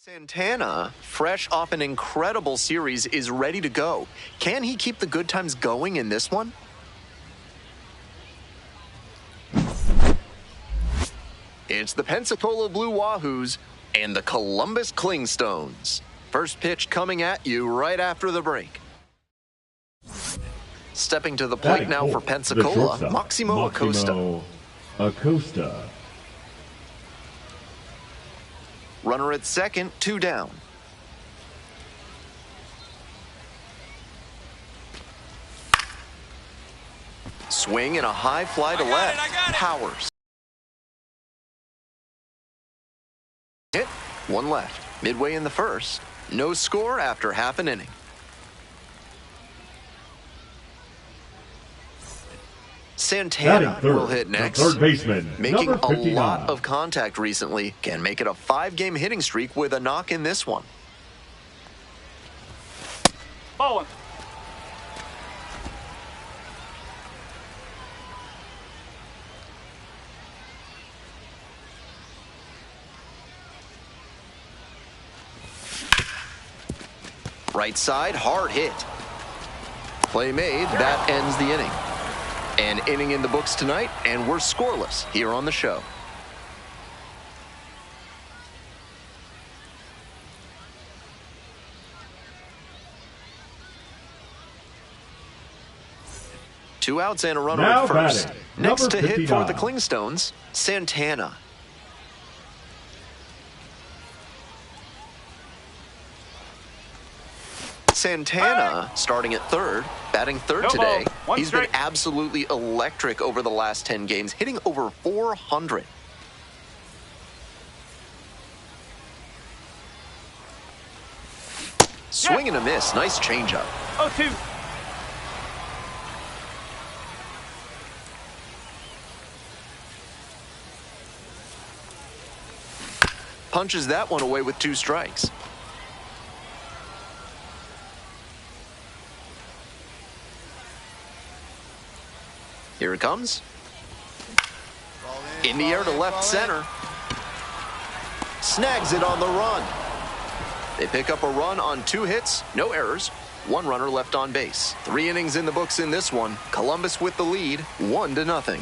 Santana, fresh off an incredible series, is ready to go. Can he keep the good times going in this one? It's the Pensacola Blue Wahoos and the Columbus Clingstones. First pitch coming at you right after the break. Stepping to the plate now for Pensacola, Maximo Acosta. Runner at second, 2 down. Swing and a high fly to left. Powers. Hit, 1 left. Midway in the first. No score after half an inning. Santana will hit next. Third baseman, making a lot of contact recently. Can make it a 5-game hitting streak with a knock in this one. Ball one. Right side, hard hit. Play made, that ends the inning. An inning in the books tonight, and we're scoreless here on the show. Two outs and a runner at first. Next to hit for the Clingstones, Santana. Santana starting at third, batting third today. He's been absolutely electric over the last 10 games, hitting over 400. Swing and a miss. Nice changeup. 0-2. Punches that one away with 2 strikes. Here it comes. In the air to left center. Snags it on the run. They pick up a run on 2 hits, no errors, 1 runner left on base. 3 innings in the books in this one. Columbus with the lead, 1-0.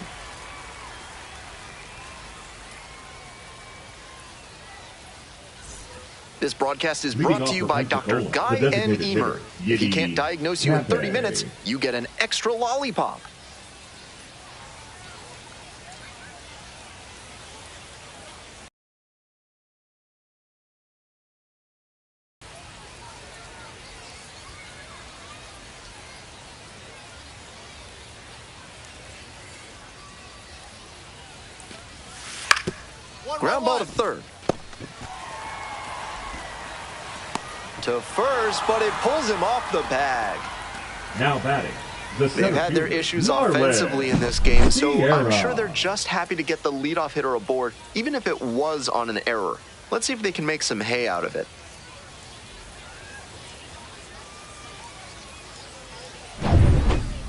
This broadcast is brought to you by Dr. Guy N. Emer. If he can't diagnose you in 30 minutes, you get an extra lollipop. Ground ball to third. To first, but it pulls him off the bag. Now batting. They've had their issues offensively in this game, so I'm sure they're just happy to get the leadoff hitter aboard, even if it was on an error. Let's see if they can make some hay out of it.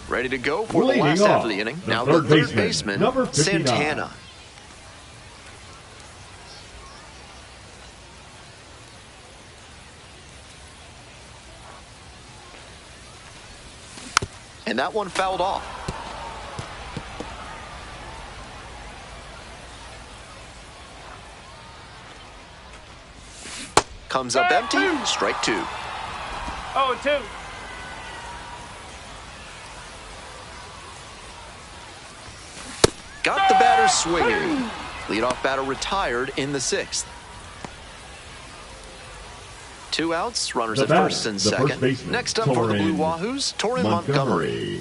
Ready to go for the last half of the inning. Now the third baseman, Santana. And that one fouled off. Comes up empty, strike 2. 0-2. Got the batter swinging. Leadoff batter retired in the 6th. 2 outs, runners at first and second. Next up for the Blue Wahoos, Torrin Montgomery.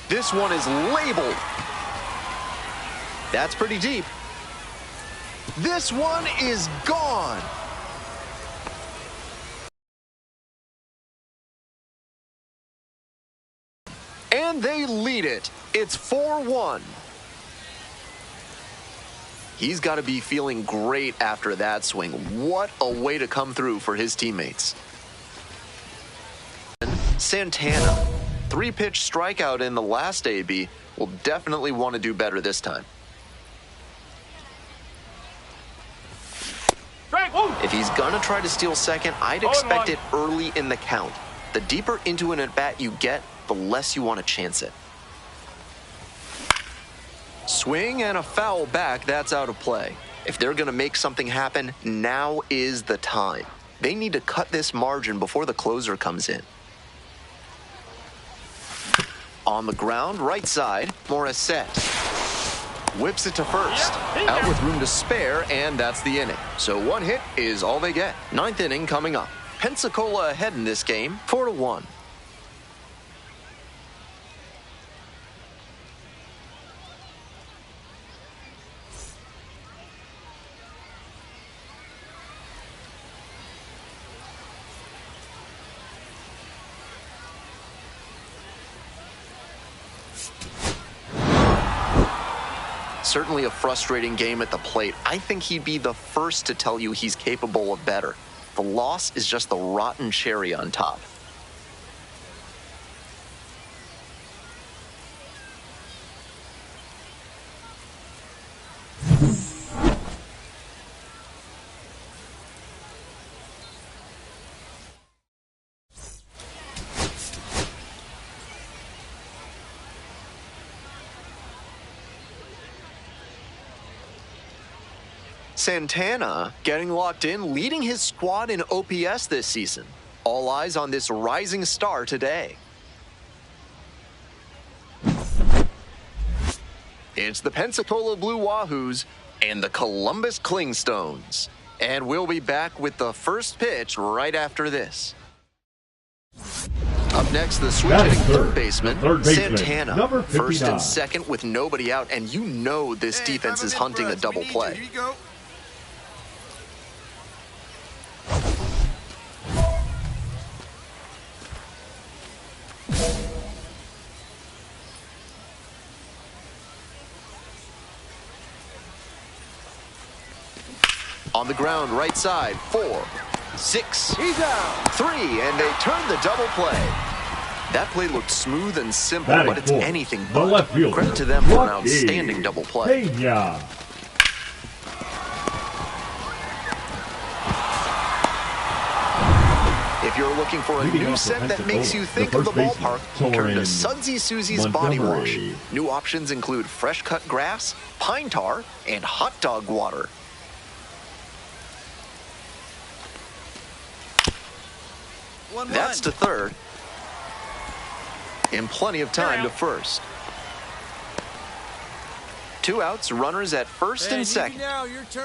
This one is labeled. That's pretty deep. This one is gone. And they lead it. It's 4-1. He's got to be feeling great after that swing. What a way to come through for his teammates. Santana, 3-pitch strikeout in the last AB, will definitely want to do better this time. If he's going to try to steal second, I'd expect it early in the count. The deeper into an at-bat you get, the less you want to chance it. Swing and a foul back, that's out of play. If they're going to make something happen, now is the time. They need to cut this margin before the closer comes in. On the ground, right side, Morissette. Whips it to first. Out with room to spare, and that's the inning. So 1 hit is all they get. 9th inning coming up. Pensacola ahead in this game, 4-1. Certainly a frustrating game at the plate. I think he'd be the first to tell you he's capable of better. The loss is just the rotten cherry on top. Santana getting locked in, leading his squad in OPS this season. All eyes on this rising star today. It's the Pensacola Blue Wahoos and the Columbus Clingstones. And we'll be back with the first pitch right after this. Up next, the switch-hitting third baseman, Santana. First and second with nobody out, and you know this defense is hunting a double play. On the ground, right side, 4, 6, he's out. 3, and they turn the double play. That play looked smooth and simple, but it's anything but. Credit to them for an outstanding double play. If you're looking for a new scent that makes you think of the ballpark, turn to Sudsy Susie's Body Wash. New options include fresh-cut grass, pine tar, and hot dog water. That's to third. And plenty of time to first. 2 outs, runners at first and second.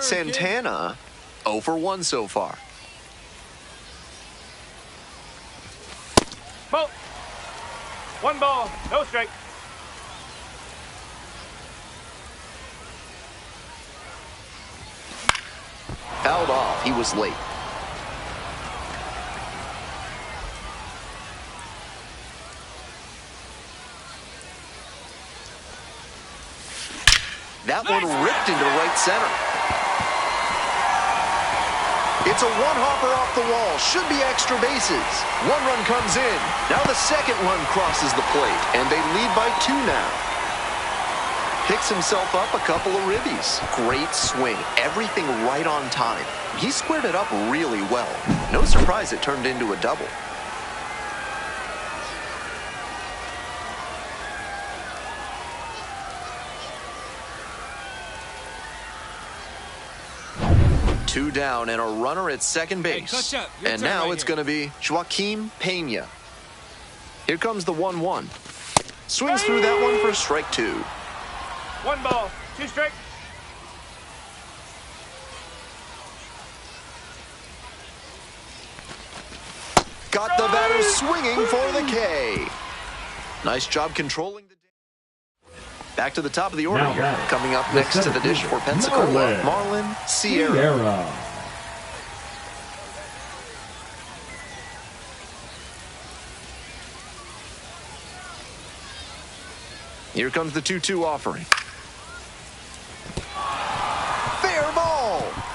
Santana, 0 for 1 so far. Ball. 1 ball, no strike. Fouled off, he was late. That one ripped into right center. It's a one-hopper off the wall. Should be extra bases. 1 run comes in. Now the second run crosses the plate, and they lead by 2 now. Picks himself up a couple of ribbies. Great swing. Everything right on time. He squared it up really well. No surprise it turned into a double. Two down and a runner at second base. And now it's going to be Joaquim Pena. Here comes the 1-1. Swings through that one for strike 2. 1 ball, 2 strike. Got the batter swinging for the K. Nice job controlling the... Back to the top of the order here. Coming up next to the dish for Pensacola, Marlon Sierra. Here comes the 2-2 offering.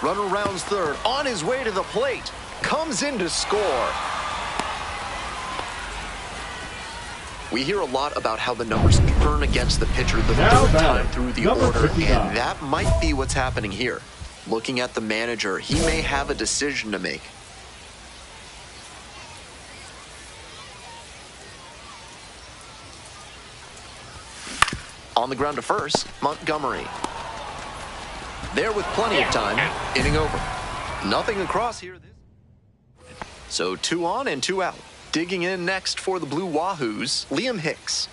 Runner rounds third, on his way to the plate. Comes in to score. We hear a lot about how the numbers turn against the pitcher the third time through the order, and that might be what's happening here. Looking at the manager, he may have a decision to make. On the ground to first, Montgomery. There with plenty of time, inning over. Nothing across here. So 2 on and 2 out. Digging in next for the Blue Wahoos, Liam Hicks.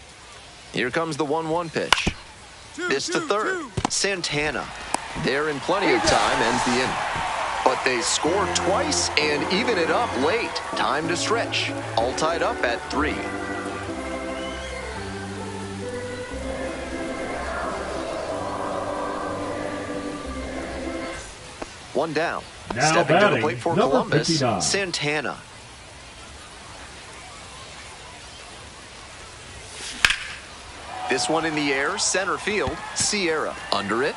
Here comes the 1-1 pitch. This to third, Santana. There in plenty of time, ends the inning. But they score twice and even it up late. Time to stretch. All tied up at 3. One down. Now stepping batting, to the plate for number Columbus, 59. Santana. This one in the air, center field, Sierra. Under it.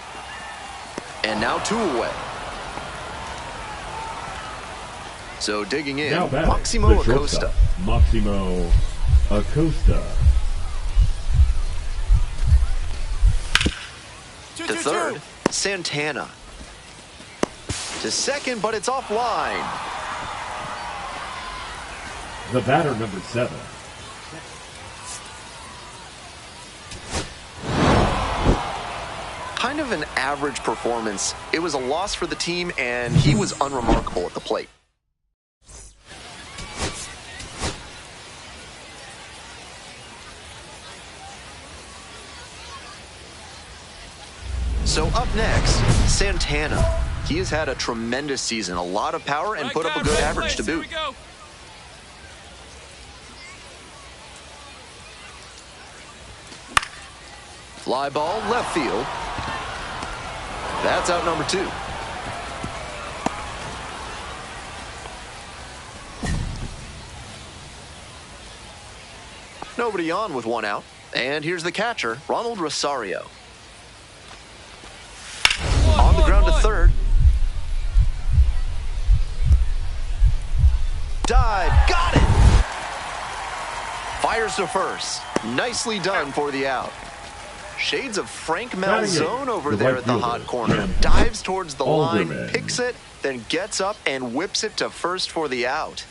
And now 2 away. So digging in, Maximo Acosta. Maximo Acosta. To third, Santana. To second, but it's offline. The batter, number 7. Kind of an average performance. It was a loss for the team, and he was unremarkable at the plate. So up next, Santana. He has had a tremendous season, a lot of power, and put up a good average to boot. Fly ball, left field. That's out number 2. Nobody on with 1 out. And here's the catcher, Ronald Rosario. On the ground to third. Dive, got it! Fires to first. Nicely done for the out. Shades of Frank Malzone over there at the hot corner. Dives towards the line, picks it, then gets up and whips it to first for the out.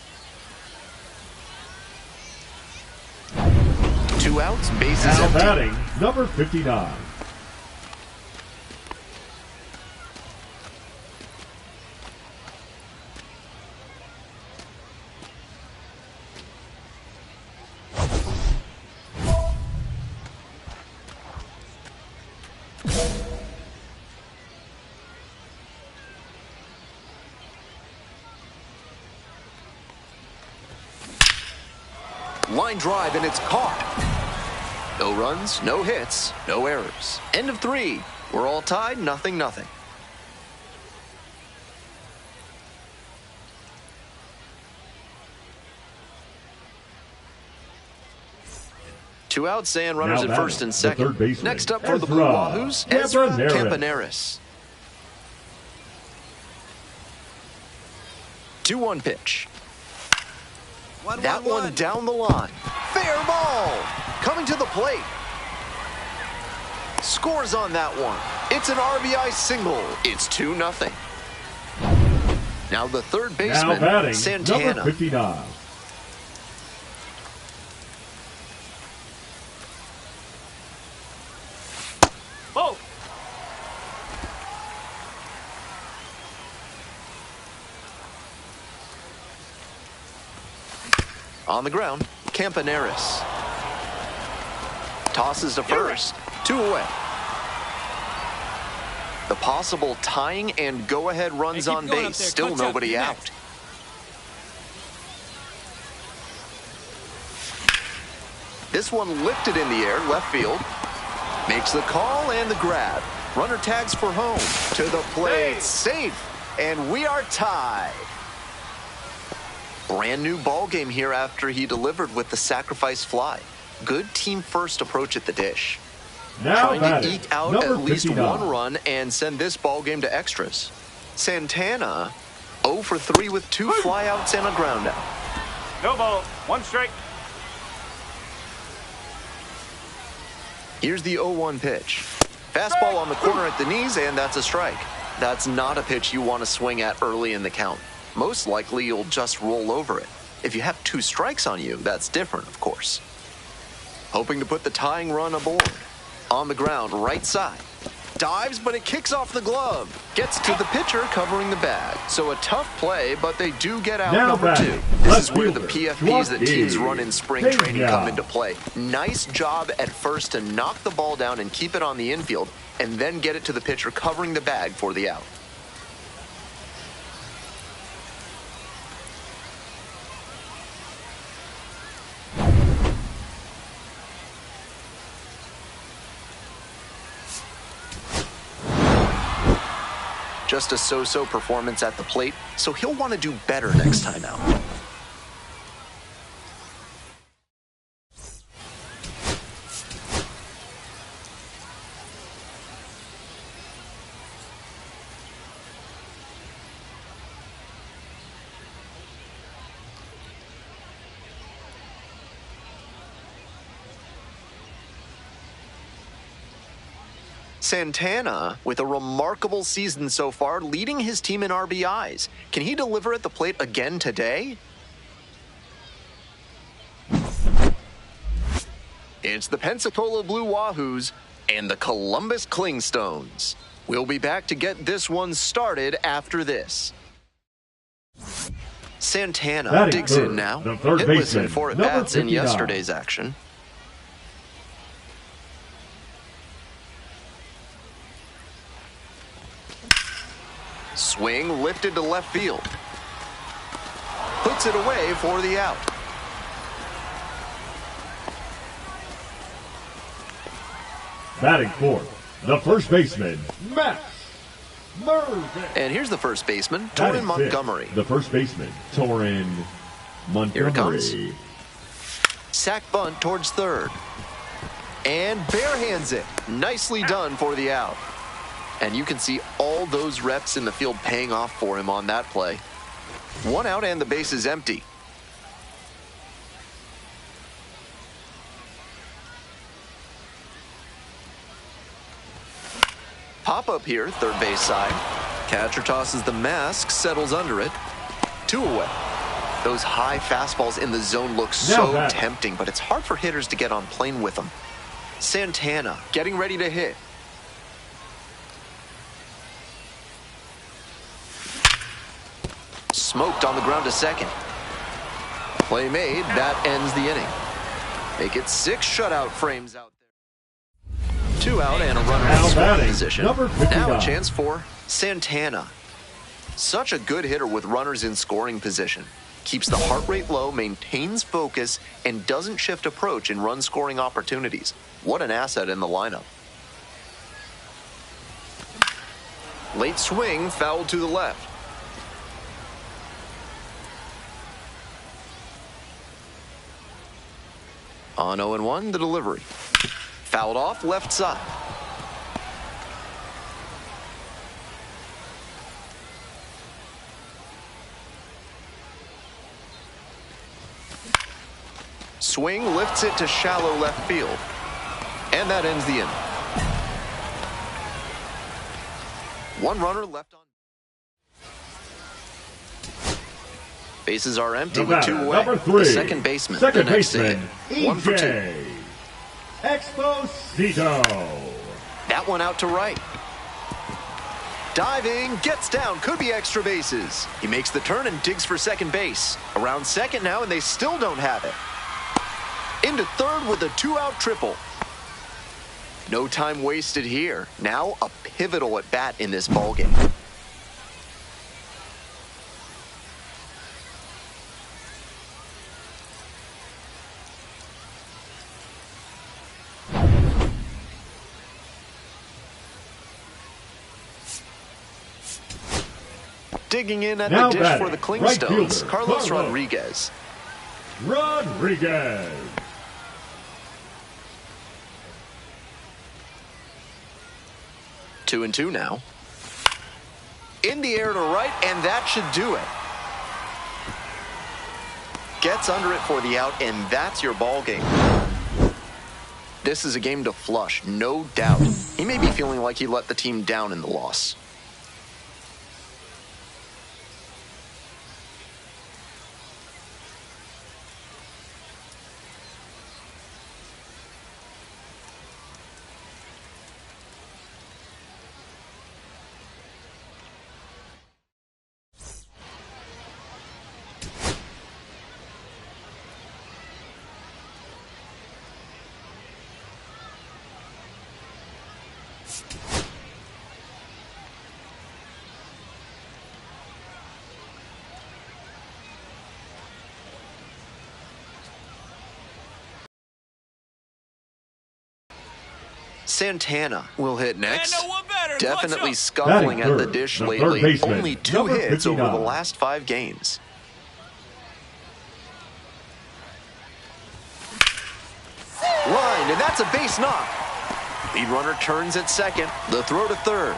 2 outs, bases Now empty. batting, number 59. Line drive, and it's caught. No runs, no hits, no errors. End of 3. We're all tied, 0-0. Two outs and runners at first and second. Next up for the Blue Wahoos, Ezra Campaneris. 2-1 pitch. That one down the line. Fair ball. Coming to the plate. Scores on that one. It's an RBI single. It's 2-0. Now the third baseman, now batting, Santana. Number 59. Ball. On the ground, Campaneris. Tosses to first. 2 away. The possible tying and go-ahead runs on base. Still nobody out. This one lifted in the air, left field. Makes the call and the grab. Runner tags for home. To the plate, safe. And we are tied. Brand new ball game here after he delivered with the sacrifice fly. Good team first approach at the dish. Now Trying to eke out number at least 59. 1 run and send this ball game to extras. Santana, 0 for 3 with 2 flyouts and a ground out. No ball. 1 strike. Here's the 0-1 pitch. Fastball on the corner at the knees, and that's a strike. That's not a pitch you want to swing at early in the count. Most likely, you'll just roll over it. If you have 2 strikes on you, that's different, of course. Hoping to put the tying run aboard. On the ground, right side. Dives, but it kicks off the glove. Gets to the pitcher covering the bag. So a tough play, but they do get out number 2. This is where the PFPs that teams run in spring training come into play. Nice job at first to knock the ball down and keep it on the infield, and then get it to the pitcher covering the bag for the out. Just a so-so performance at the plate, so he'll want to do better next time out. Santana, with a remarkable season so far, leading his team in RBIs. Can he deliver at the plate again today? It's the Pensacola Blue Wahoos and the Columbus Clingstones. We'll be back to get this one started after this. Santana digs in now. Hitless in 4 at-bats in yesterday's action. Swing lifted to left field. Puts it away for the out. Batting fourth, the first baseman, Max Murphy. And here's the first baseman, Torrin Montgomery. The first baseman, Torrin Montgomery. Here it comes. Sack bunt towards third. And barehands it. Nicely done for the out. And you can see all those reps in the field paying off for him on that play. 1 out and the base is empty. Pop up here, third base side. Catcher tosses the mask, settles under it. 2 away. Those high fastballs in the zone look so tempting, but it's hard for hitters to get on plane with them. Santana getting ready to hit. Smoked on the ground to second. Play made, that ends the inning. Make it 6 shutout frames out there. 2 out and a runner in scoring position. Now a chance for Santana. Such a good hitter with runners in scoring position. Keeps the heart rate low, maintains focus, and doesn't shift approach in run scoring opportunities. What an asset in the lineup. Late swing, fouled to the left. On 0-1, the delivery. Fouled off left side. Swing lifts it to shallow left field. And that ends the inning. 1 runner left on. Bases are empty with 2 away. Number 3, the second baseman, the next to hit. 1 for 2. Exposito. That one out to right. Diving, gets down, could be extra bases. He makes the turn and digs for second base. Around second now, and they still don't have it. Into third with a 2-out triple. No time wasted here. Now a pivotal at bat in this ballgame. Digging in at the dish for the Clingstones, Carlos Rodriguez. 2-2 now. In the air to right, and that should do it. Gets under it for the out, and that's your ball game. This is a game to flush, no doubt. He may be feeling like he let the team down in the loss. Santana will hit next. Definitely scuffling at the dish lately. Only 2 hits over the last 5 games. Line, and that's a base knock. Lead runner turns at second. The throw to third.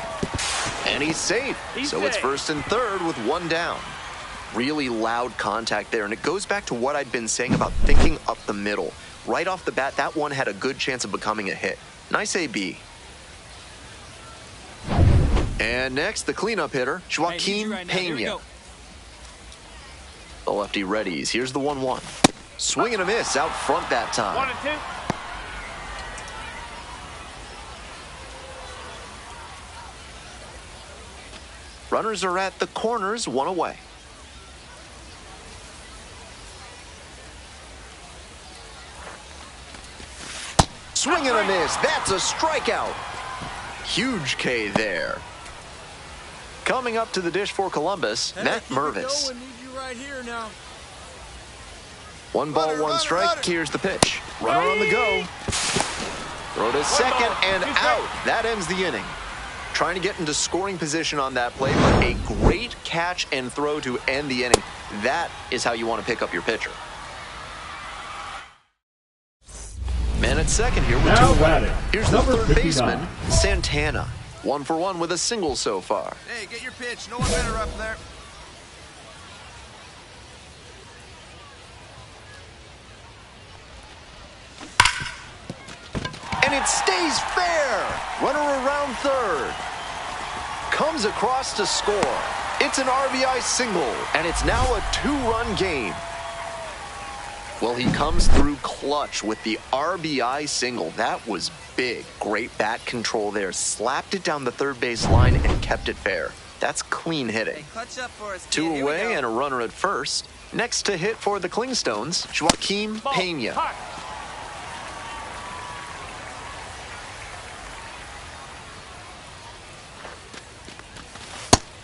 And he's safe. So it's first and third with 1 down. Really loud contact there, and it goes back to what I'd been saying about thinking up the middle. Right off the bat, that one had a good chance of becoming a hit. Nice AB. And next, the cleanup hitter, Joaquin Pena. The lefty readies. Here's the 1-1. Swing and a miss out front that time. 1 and 2. Runners are at the corners, 1 away. Swing and a miss. That's a strikeout. Huge K there. Coming up to the dish for Columbus, Matt Mervis. 1 ball, 1 strike. Here's the pitch. Runner on the go. Throw to second and out. That ends the inning. Trying to get into scoring position on that play, but a great catch and throw to end the inning. That is how you want to pick up your pitcher. Man at second here with 2 away. Here's the third baseman, Santana. 1 for 1 with a single so far. Hey, get your pitch. No one better up there. And it stays fair. Runner around third. Comes across to score. It's an RBI single, and it's now a 2-run game. Well, he comes through clutch with the RBI single. That was big. Great bat control there. Slapped it down the third base line and kept it fair. That's clean hitting. Hey, clutch up for us, 2 away and a runner at first. Next to hit for the Clingstones, Joaquin Pena.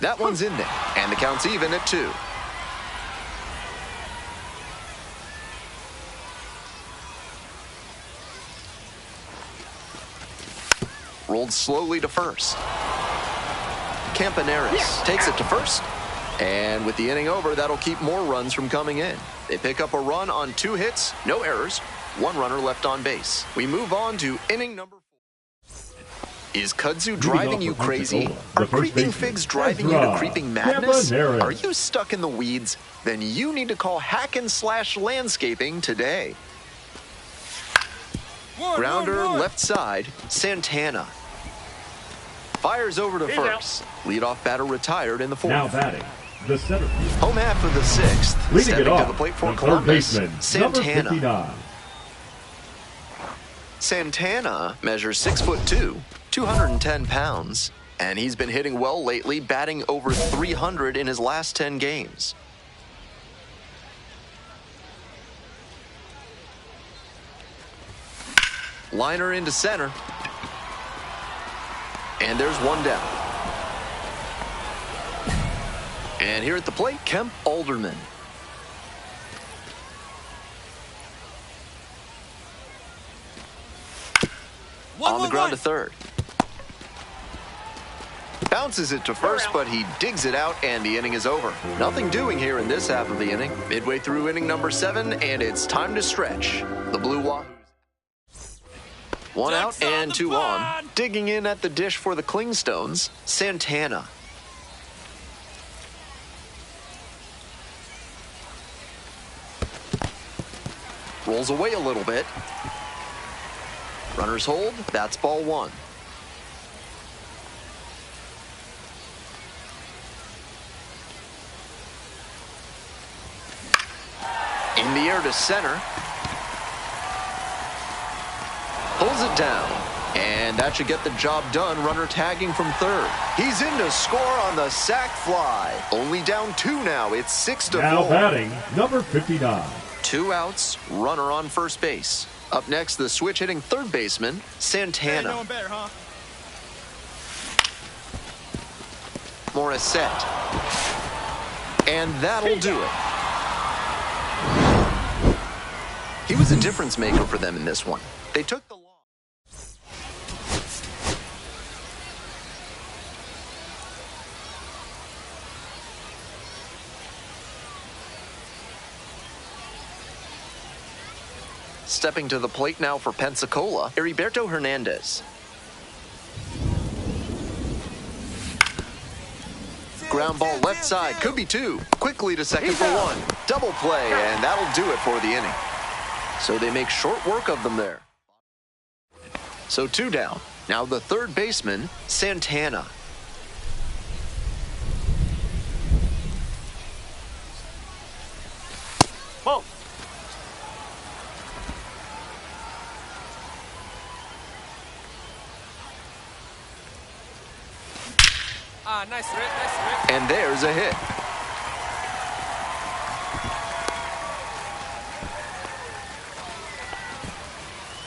That one's in there, and the count's even at 2. Rolled slowly to first. Campaneris takes it to first. And with the inning over, that'll keep more runs from coming in. They pick up a run on 2 hits, no errors, 1 runner left on base. We move on to inning number 4. Is kudzu driving you crazy? Are creeping figs driving you to creeping madness? Are you stuck in the weeds? Then you need to call Hack and Slash Landscaping today. Grounder left side, Santana. Fires over to first. Leadoff batter retired in the 4th. Now batting, the center field. Home half of the 6th. Leading Stepping it off, to the plate for the Columbus, third baseman, Santana. number 59. Santana measures 6'2", 210 pounds, and he's been hitting well lately, batting over 300 in his last 10 games. Liner into center. And there's 1 down. And here at the plate, Kemp Alderman. On the ground to third. Bounces it to first, but he digs it out, and the inning is over. Nothing doing here in this half of the inning. Midway through inning number 7, and it's time to stretch. The Blue Wahoos. 1 out and 2 on. Digging in at the dish for the Clingstones, Santana. rolls away a little bit. Runners hold, that's ball one. In the air to center. Pulls it down. And that should get the job done. Runner tagging from third. He's in to score on the sac fly. Only down 2 now. It's 6-4. Now batting, number 59. 2 outs, runner on first base. Up next, the switch hitting third baseman, Santana. Hey, no one better, huh? Morissette. And that'll do it. He was a difference maker for them in this one. They took the loss. Stepping to the plate now for Pensacola, Heriberto Hernandez. Ground ball left side, could be 2. Quickly to second for 1. Double play, and that'll do it for the inning. So they make short work of them there. So 2 down. Now the third baseman, Santana. Ball. Nice rip. And there's a hit.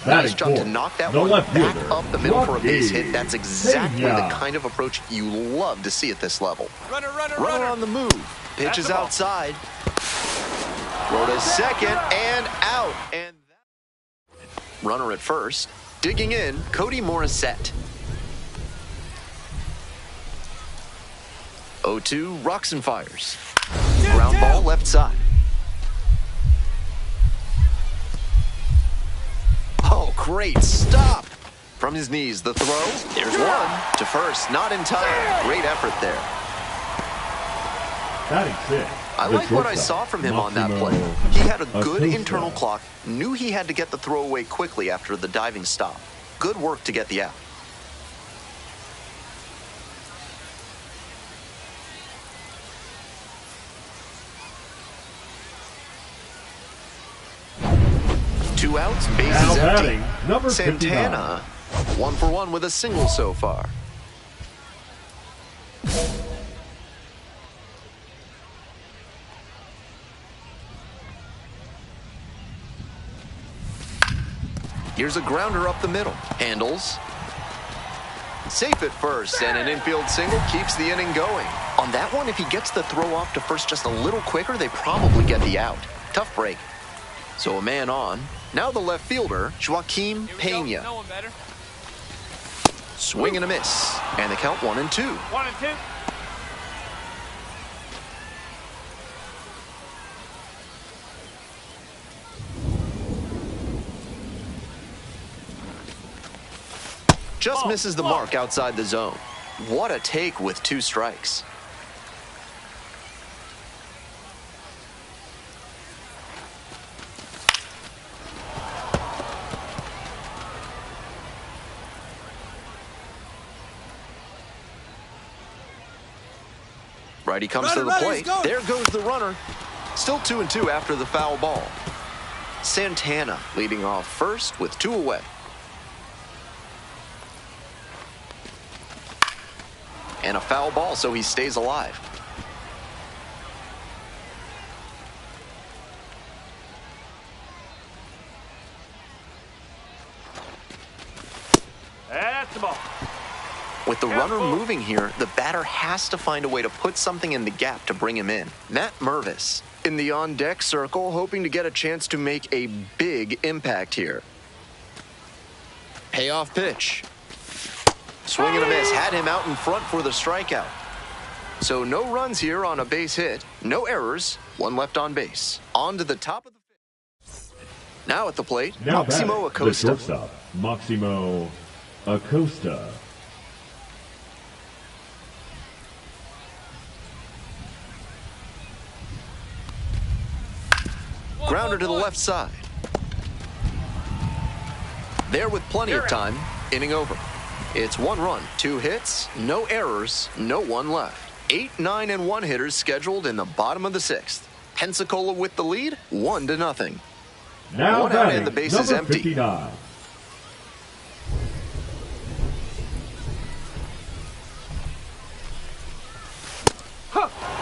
Nice job to knock that one back up the middle for a base hit. That's exactly the kind of approach you love to see at this level. Runner on the move. Pitch is outside. Throw to second and out. And runner at first. Digging in, Cody Morissette. 0-2, rocks and fires. Ground ball left side. Oh, great stop. From his knees, the throw. There's one. To first, not in time. Great effort there. I like what I saw from him on that play. He had a good internal clock, knew he had to get the throw away quickly after the diving stop. Good work to get the out. Two outs, bases empty. Number Santana, 1 for 1 with a single so far. Here's a grounder up the middle. Handles. Safe at first, and an infield single keeps the inning going. On that one, if he gets the throw off to first just a little quicker, they probably get the out. Tough break. So a man on. Now the left fielder, Joaquim Pena. No one better. Swing and a miss. And the count 1 and 2. 1 and 2. Just misses the mark outside the zone. What a take with 2 strikes. Righty comes to the plate. There goes the runner. Still 2 and 2 after the foul ball. Santana leading off first with 2 away. And a foul ball, so he stays alive. That's the ball. With the runner moving here, the batter has to find a way to put something in the gap to bring him in. Matt Mervis in the on-deck circle, hoping to get a chance to make a big impact here. Payoff pitch. Swing and a miss, had him out in front for the strikeout. So no runs here on a base hit, no errors, 1 left on base. On to the top of the fifth. Now at the plate, Maximo Acosta. The shortstop, Maximo Acosta. Grounder to the left side. There with plenty of time, inning over. It's 1 run, 2 hits, no errors, no one left. 8, 9, and 1 hitters scheduled in the bottom of the 6th. Pensacola with the lead, 1-0. Now 1 out and the base is empty. 59.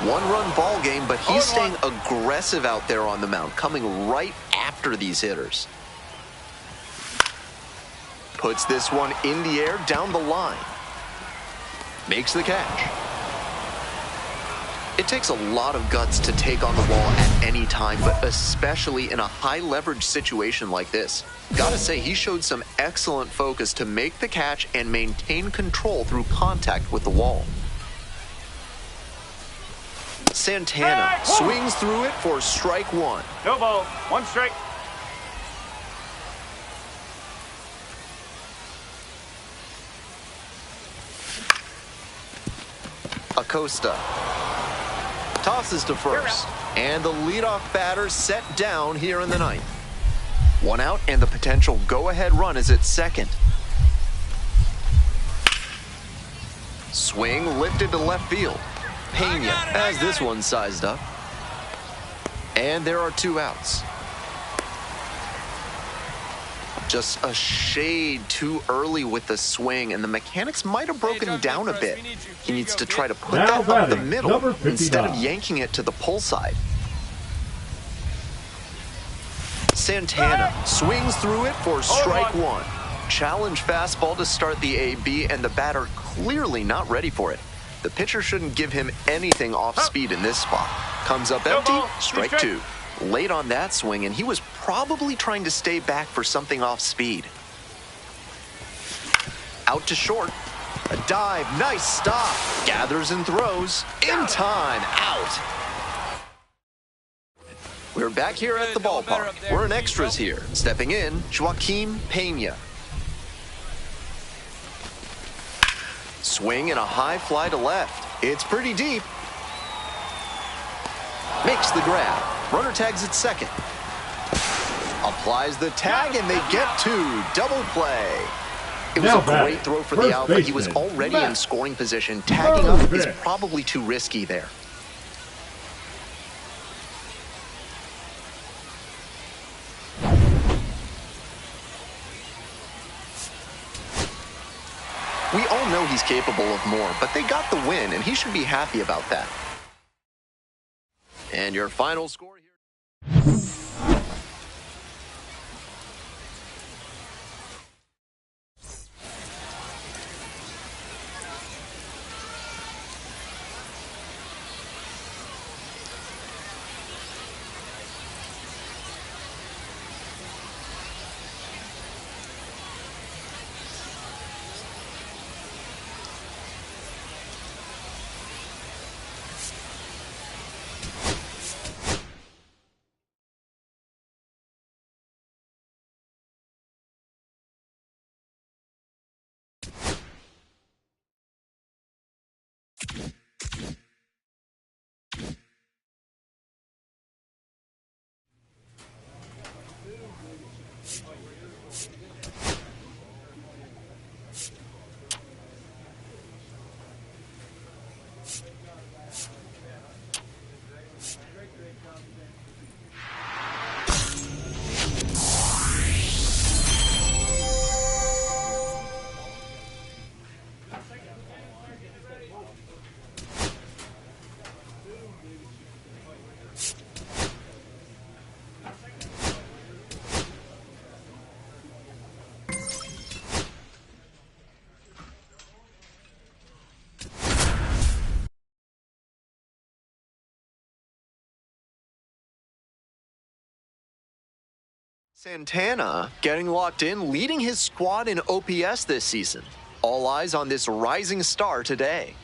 One-run ball game, but he's staying aggressive out there on the mound, coming right after these hitters. Puts this one in the air, down the line. Makes the catch. It takes a lot of guts to take on the ball at any time, but especially in a high-leverage situation like this. Gotta say, he showed some excellent focus to make the catch and maintain control through contact with the wall. Santana swings through it for strike 1. No ball. 1 strike. Acosta tosses to first, and the leadoff batter set down here in the 9th. 1 out, and the potential go-ahead run is at second. Swing lifted to left field. Pena has this one sized up. And there are 2 outs. Just a shade too early with the swing, and the mechanics might have broken down a bit. He needs to try to put that up the middle instead of yanking it to the pull side. Santana swings through it for strike 1. Challenge fastball to start the AB, and the batter clearly not ready for it. The pitcher shouldn't give him anything off speed in this spot. Comes up empty, strike 2. Late on that swing, and he was probably trying to stay back for something off speed. Out to short. A dive, nice stop. Gathers and throws. In time, out. We're back here at the ballpark. We're in extras here. Stepping in, Joaquin Pena. Swing and a high fly to left. It's pretty deep. Makes the grab. Runner tags at second. Applies the tag, and they get 2. Double play. It was a great throw for the out, but he was already in scoring position. Tagging up is probably too risky there. We all know he's capable of more, but they got the win, and he should be happy about that. And your final score here. Santana getting locked in, leading his squad in OPS this season. All eyes on this rising star today.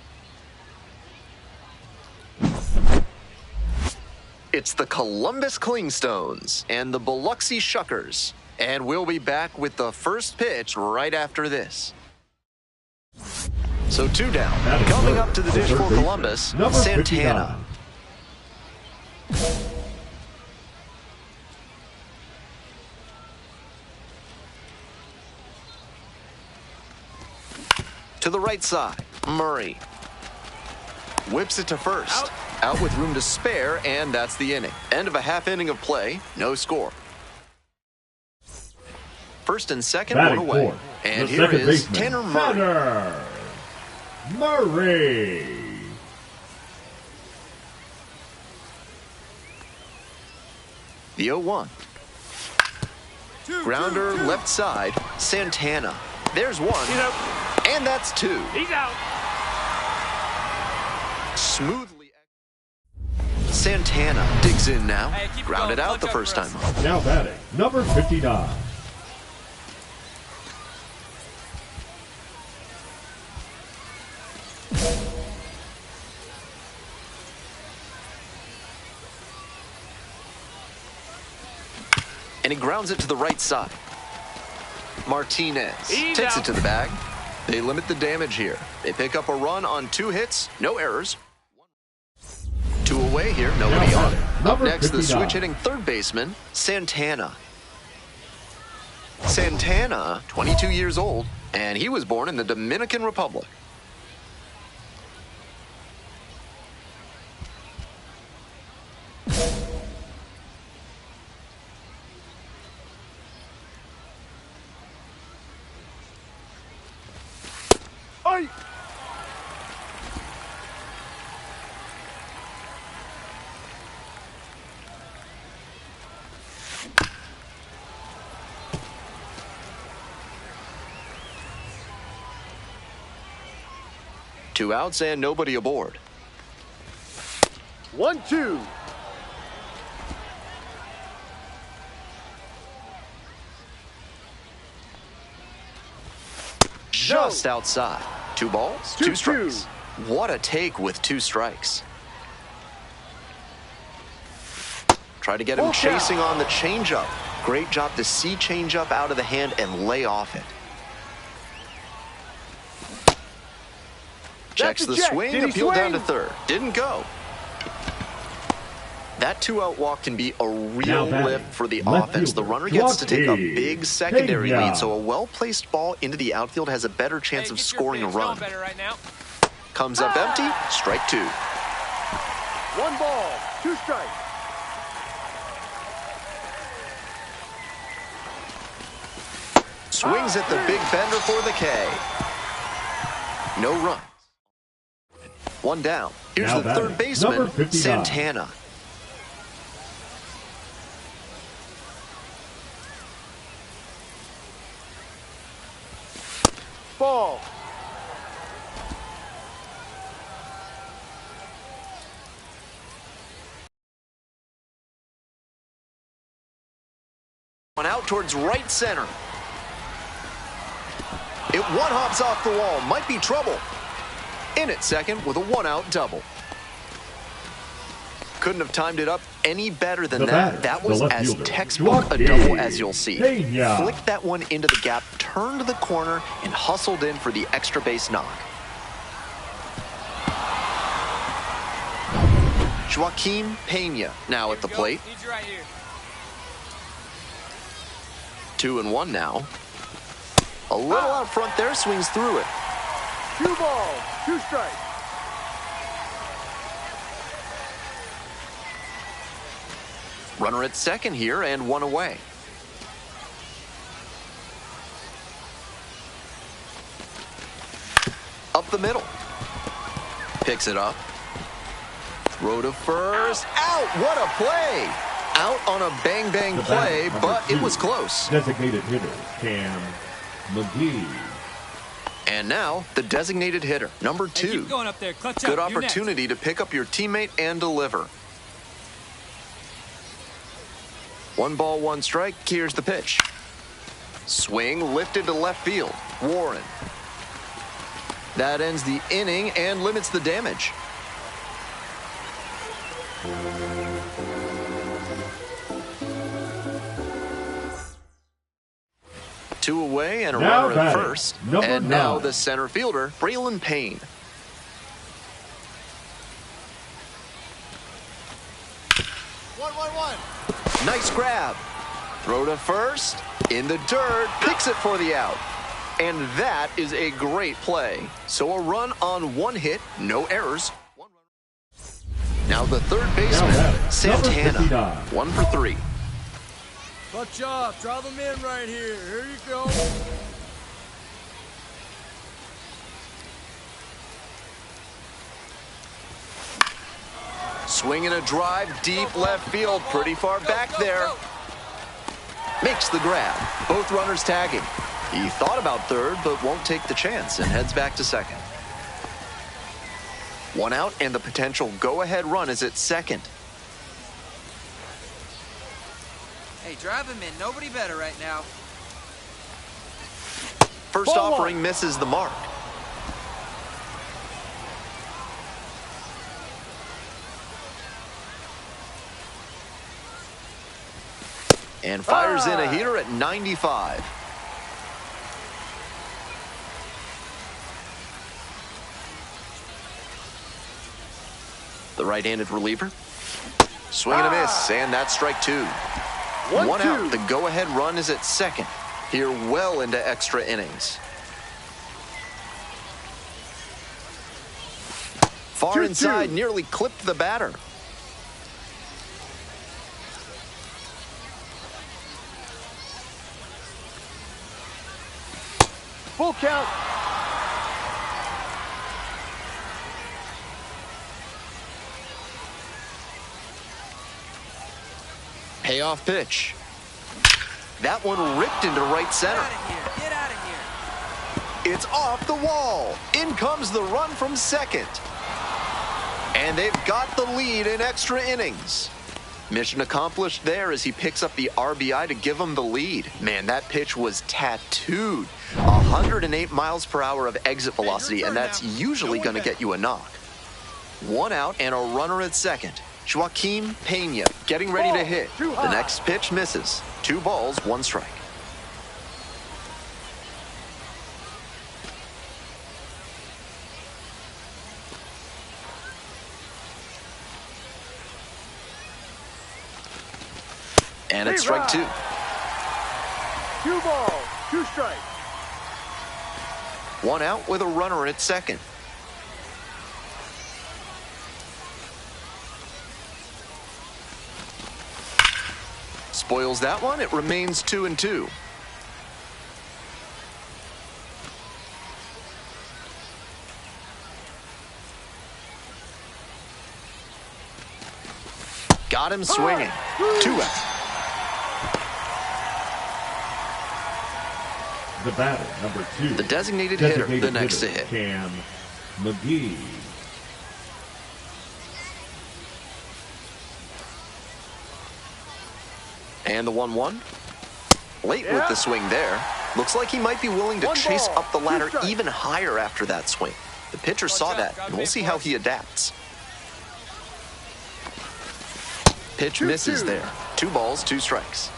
It's the Columbus Clingstones and the Biloxi Shuckers. And we'll be back with the first pitch right after this. So 2 down. Coming up to the dish for Columbus, Santana. To the right side, Murray. Whips it to first. Out with room to spare, and that's the inning. End of a half inning of play, no score. First and second, one away. Fourth, and here is Tanner Murray. Murray. The 0-1. Grounder left side, Santana. There's one, and that's two. He's out. Smoothly. Santana digs in now. Hey, grounded out the first time. Now batting, number 59. And he grounds it to the right side. Martinez He's takes out. it to the bag. They limit the damage here. They pick up a run on 2 hits, no errors. 2 away here, nobody on it. Up next, the switch-hitting third baseman, Santana. Santana, 22 years old, and he was born in the Dominican Republic. Oi! Two outs and nobody aboard. 1-2. Just outside. 2 balls, 2 strikes. What a take with 2 strikes. Try to get him chasing on the changeup. Great job to see changeup out of the hand and lay off it. Checks the swing, appeal down to third. Didn't go. That 2-out walk can be a real lift for the offense. The runner gets to take a big secondary lead, so a well-placed ball into the outfield has a better chance of scoring a run. Right now. Comes up empty, strike 2. 1 ball, 2 strikes. Swings at the big bender for the K. No run. 1 down. Here's Now the third baseman, number 59. Santana. Ball. One out towards right center. It one-hops off the wall. Might be trouble. In at second with a 1-out double. Couldn't have timed it up any better than that. That was as textbook a double as you'll see. Flicked that one into the gap, turned the corner, and hustled in for the extra base knock. Joaquin Pena now at the plate. Need you right here. 2-1 now. A little out front there, swings through it. 2 balls, 2 strikes. Runner at second here and 1 away. Up the middle. Picks it up. Throw to first. Out! What a play! Out on a bang-bang play, but it was close. Designated hitter, Cam McGee. And now, the designated hitter, number 2. Hey, keep going up there. Clutch Good up. You're opportunity to pick up your teammate and deliver. 1 ball, 1 strike. Here's the pitch. Swing lifted to left field. Warren. That ends the inning and limits the damage. Two away and a Now runner at batting, first. number And now 9. the center fielder, Braylon Payne. Nice grab. Throw to first. In the dirt. Picks it for the out. And that is a great play. So a run on one hit, no errors. Now the third baseman, Santana, 1 for 3. Clutch up. Drive them in right here. Here you go. Swinging a drive, deep left field, pretty far back there. Makes the grab. Both runners tagging. He thought about third, but won't take the chance and heads back to second. One out, and the potential go-ahead run is at second. Hey, drive him in. Nobody better right now. First offering misses the mark. And fires in a heater at 95. The right-handed reliever. Swing and a miss, and that's strike 2. One out. The go-ahead run is at second. Here well into extra innings. Far inside, nearly clipped the batter. Full count. Payoff pitch. That one ripped into right center. Get out of here. It's off the wall. In comes the run from second. And they've got the lead in extra innings. Mission accomplished there as he picks up the RBI to give him the lead. Man, that pitch was tattooed. 108 miles per hour of exit velocity, and that's usually going to get you a knock. One out and a runner at second. Joaquin Pena getting ready to hit. The next pitch misses. 2 balls, 1 strike. And it's strike 2. 2 balls, 2 strikes. One out with a runner at second. Spoils that one. It remains 2-2. Got him swinging. 2 out. The batter, number 2. The designated hitter, the next to hit. Cam McGee. And the 1-1. Late with the swing there. Looks like he might be willing to chase up the ladder even higher after that swing. The pitcher saw that, and we'll see how he adapts. Pitch misses there. 2 balls, 2 strikes.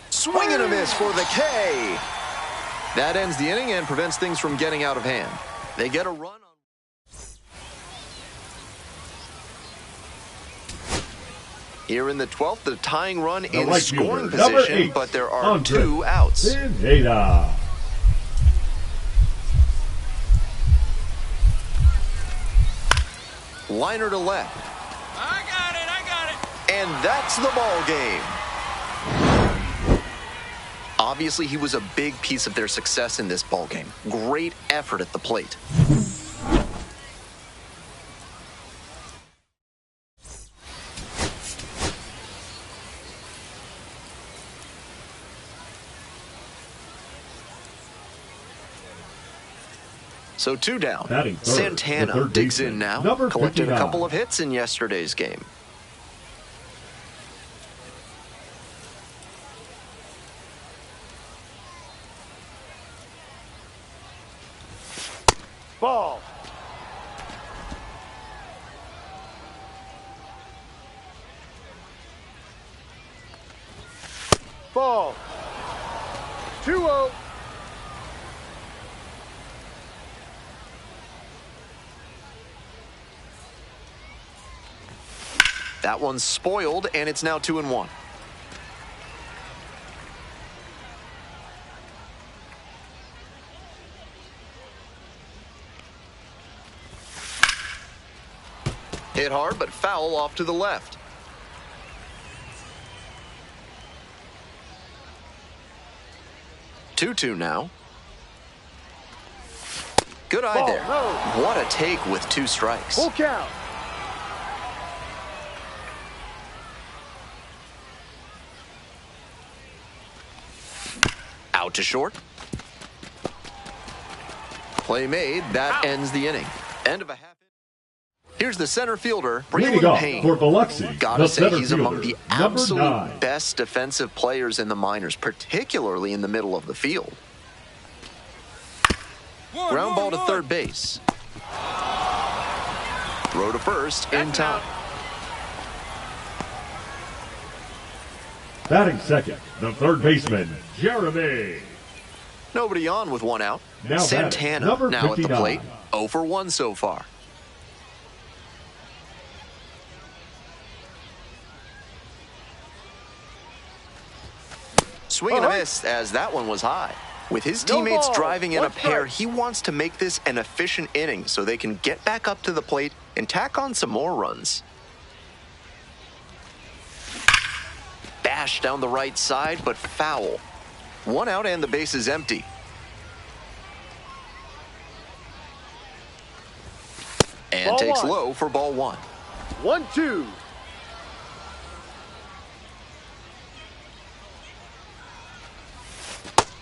Swing and a miss for the K. That ends the inning and prevents things from getting out of hand. They get a run on. Here in the 12th, the tying run in scoring position, but there are 2 outs. Liner to left. I got it. And that's the ball game. Obviously, he was a big piece of their success in this ball game. Great effort at the plate. So 2 down. Santana digs in now. Collected a couple of hits in yesterday's game. Ball. Ball. 2-0. That one's spoiled, and it's now 2-1. Hit hard, but foul off to the left. Two now. Good eye Ball, there. no. What a take with 2 strikes. Full count. Out to short. Play made. That ends the inning. End of a half. Here's the center fielder, Leading Breland off Payne. for Biloxi, Gotta the say, center he's among fielder, the number absolute 9. best defensive players in the minors, particularly in the middle of the field. Ground ball to third base. Throw to first in time. Batting second, the third baseman, Jeremy. Nobody on with 1 out. Now Santana number now at the 59. plate. 0 for 1 so far. Swing and a miss as that one was high. With his No teammates ball. driving in a 1 pair, strike. he wants to make this an efficient inning so they can get back up to the plate and tack on some more runs. Bash down the right side, but foul. 1 out and the base is empty. And Ball takes 1. low for ball 1. 1-2.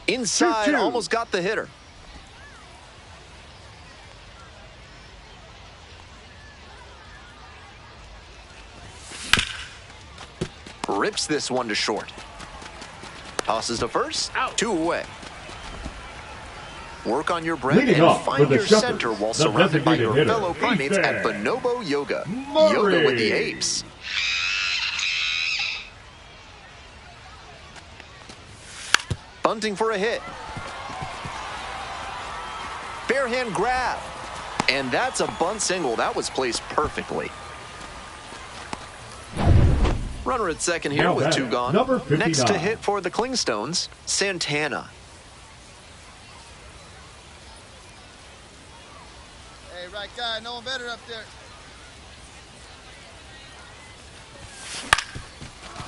Inside, 2-2. almost got the hitter. Rips this one to short. Tosses to first. Out. 2 away. Work on your breath Leading and off find for the your Shepherds, center while the surrounded by your designated hitter, fellow primates at Ethan Bonobo Yoga. Murray. Yoga with the apes. Bunting for a hit. Bare hand grab. And that's a bunt single. That was placed perfectly. Runner at second here Now with 2 batting, gone. number 59. Next to hit for the Clingstones, Santana. Hey, right guy, no one better up there.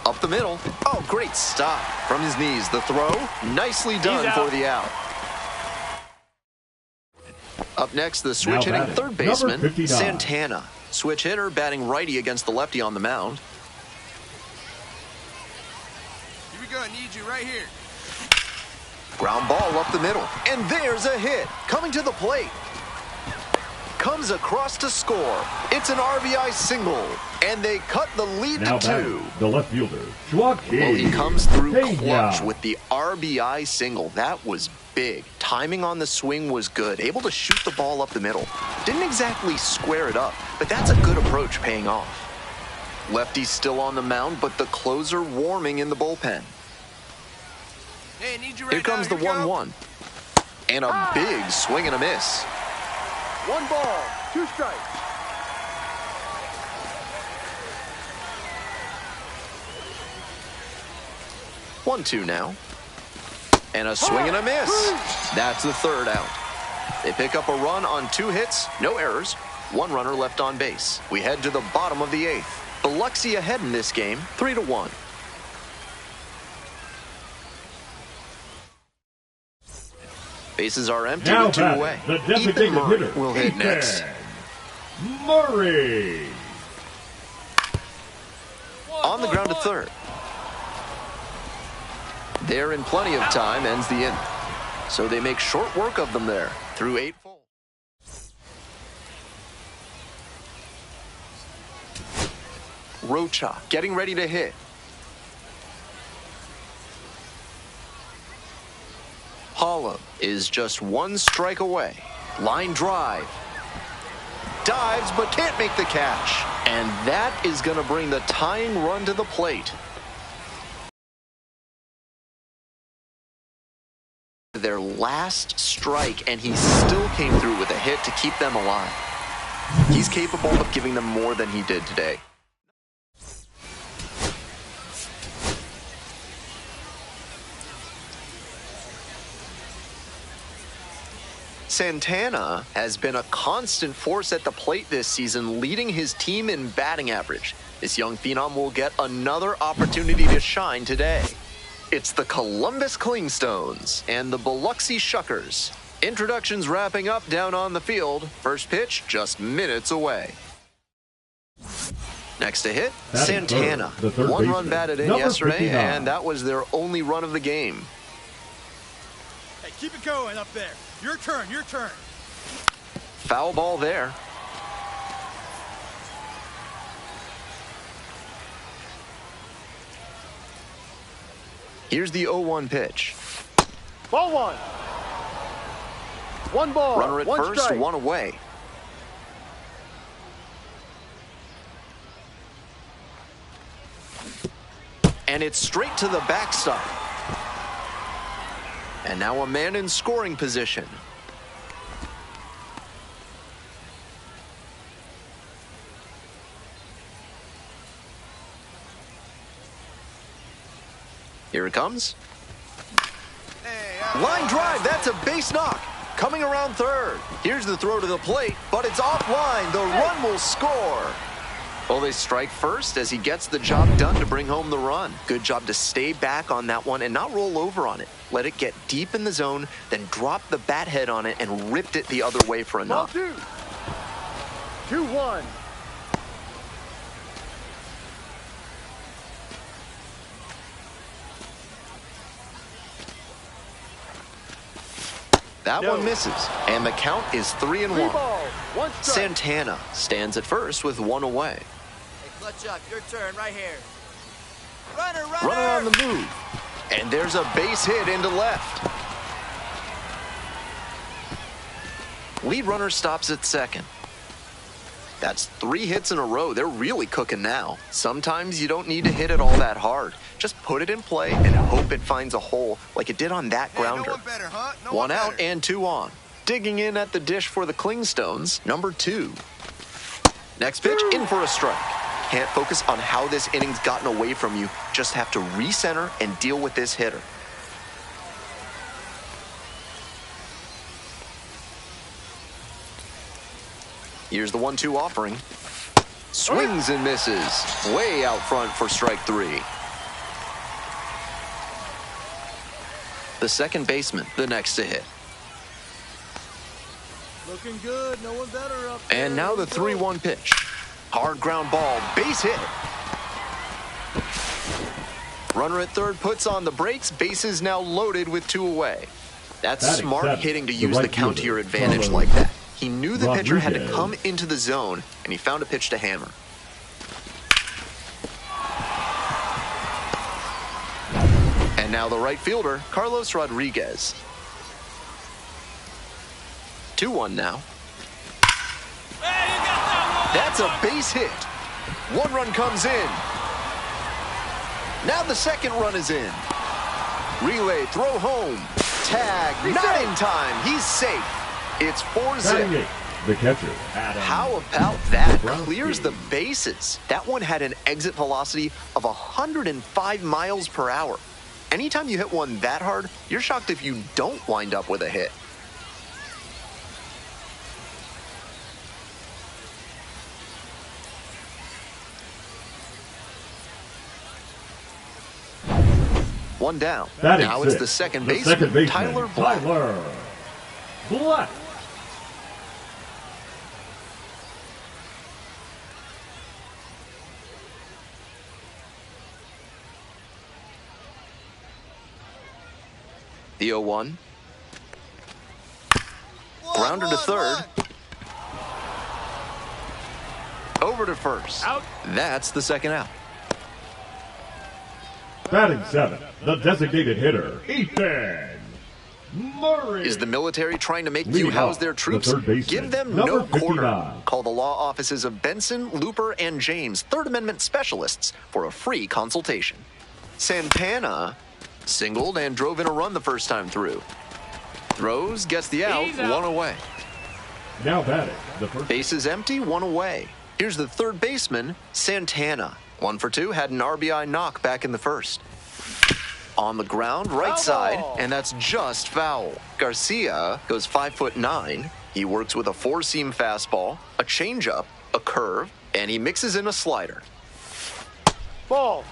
Up the middle. Oh, great stop. From his knees, the throw. Nicely done out. for the out. Up next, the switch hitting batting, third number baseman, 59. Santana. Switch hitter batting righty against the lefty on the mound. Here we go, I need you right here. Ground ball up the middle. And there's a hit. Coming to the plate. Comes across to score. It's an RBI single. And they cut the lead Now to 2. batting, the left fielder, Joaquin. Well, he comes through Peña. clutch with the RBI single. That was big. Timing on the swing was good. Able to shoot the ball up the middle. Didn't exactly square it up, but that's a good approach paying off. Lefty's still on the mound, but the closer warming in the bullpen. Hey, I need you right Here comes now. the 1-1. And a big swing and a miss. 1 ball, 2 strikes. One, 2 now. And a swing and a miss. That's the 3rd out. They pick up a run on 2 hits, no errors, 1 runner left on base. We head to the bottom of the 8th. Biloxi ahead in this game, 3-1. Bases are empty Now with 2 batting, away. the Ethan designated Murray hitter, will hit Ethan next. Murray. On the ground to third. They're in plenty of time, ends the inning. So they make short work of them there through 8 full. Rocha getting ready to hit. Hollow is just 1 strike away. Line drive. Dives but can't make the catch. And that is going to bring the tying run to the plate. Their last strike, and he still came through with a hit to keep them alive. He's capable of giving them more than he did today. Santana has been a constant force at the plate this season, leading his team in batting average. This young phenom will get another opportunity to shine today. It's the Columbus Clingstones and the Biloxi Shuckers. Introductions wrapping up down on the field. First pitch just minutes away. Next to hit, Santana. One run batted in yesterday, 59. And that was their only run of the game. Hey, keep it going up there. Your turn, your turn. Foul ball there. Here's the 0-1 pitch. Ball one. One ball. Runner at first, strike. one away. And it's straight to the backstop. And now a man in scoring position. Here it comes. Line drive, that's a base knock. Coming around third. Here's the throw to the plate, but it's offline. The run will score. Well, they strike first as he gets the job done to bring home the run. Good job to stay back on that one and not roll over on it. Let it get deep in the zone, then drop the bat head on it and ripped it the other way for a knock. 2-1. That one misses, and the count is 3-1. One strike. Santana stands at first with one away. Hey, clutch up. Your turn right here. Runner, runner! Runner on the move. And there's a base hit into left. Lead runner stops at second. That's 3 hits in a row. They're really cooking now. Sometimes you don't need to hit it all that hard. Just put it in play and hope it finds a hole like it did on that grounder. No one better, huh? No one out better. and 2 on. Digging in at the dish for the Clingstones, number 2. Next pitch, in for a strike. Can't focus on how this inning's gotten away from you. Just have to recenter and deal with this hitter. Here's the 1-2 offering. Swings and misses. Way out front for strike 3. The second baseman, the next to hit. Looking good. No one better up there. And now the 3-1 pitch. Hard ground ball, base hit. Runner at third puts on the brakes. Bases now loaded with 2 away. That's smart hitting to use the count to your advantage like that. He knew the pitcher had to come into the zone, and he found a pitch to hammer. And now the right fielder, Carlos Rodriguez. 2-1 now. That's a base hit. 1 run comes in. Now the second run is in. Relay, throw home. Tag, not in time. He's safe. It's 4-0. The catcher, Adam. How about that? Clears the bases. That one had an exit velocity of 105 miles per hour. Anytime you hit one that hard, you're shocked if you don't wind up with a hit. One down. Now it's the second baseman, Tyler Black. Black. The 0-1. Grounder to third. Over to first. Out. That's the second out. Batting 7, the designated hitter, Ethan Murray. Is the military trying to make you house their troops? Give them no quarter. Call the law offices of Benson, Looper, and James, Third Amendment specialists, for a free consultation. Santana singled and drove in a run the first time through. Throws, gets the out, 1 away. Now batting, the first. Base is empty, 1 away. Here's the third baseman, Santana. 1 for 2, had an RBI knock back in the first. On the ground, right Foul side, ball. and that's just foul. Garcia goes 5'9". He works with a four-seam fastball, a changeup, a curve, and he mixes in a slider. Ball.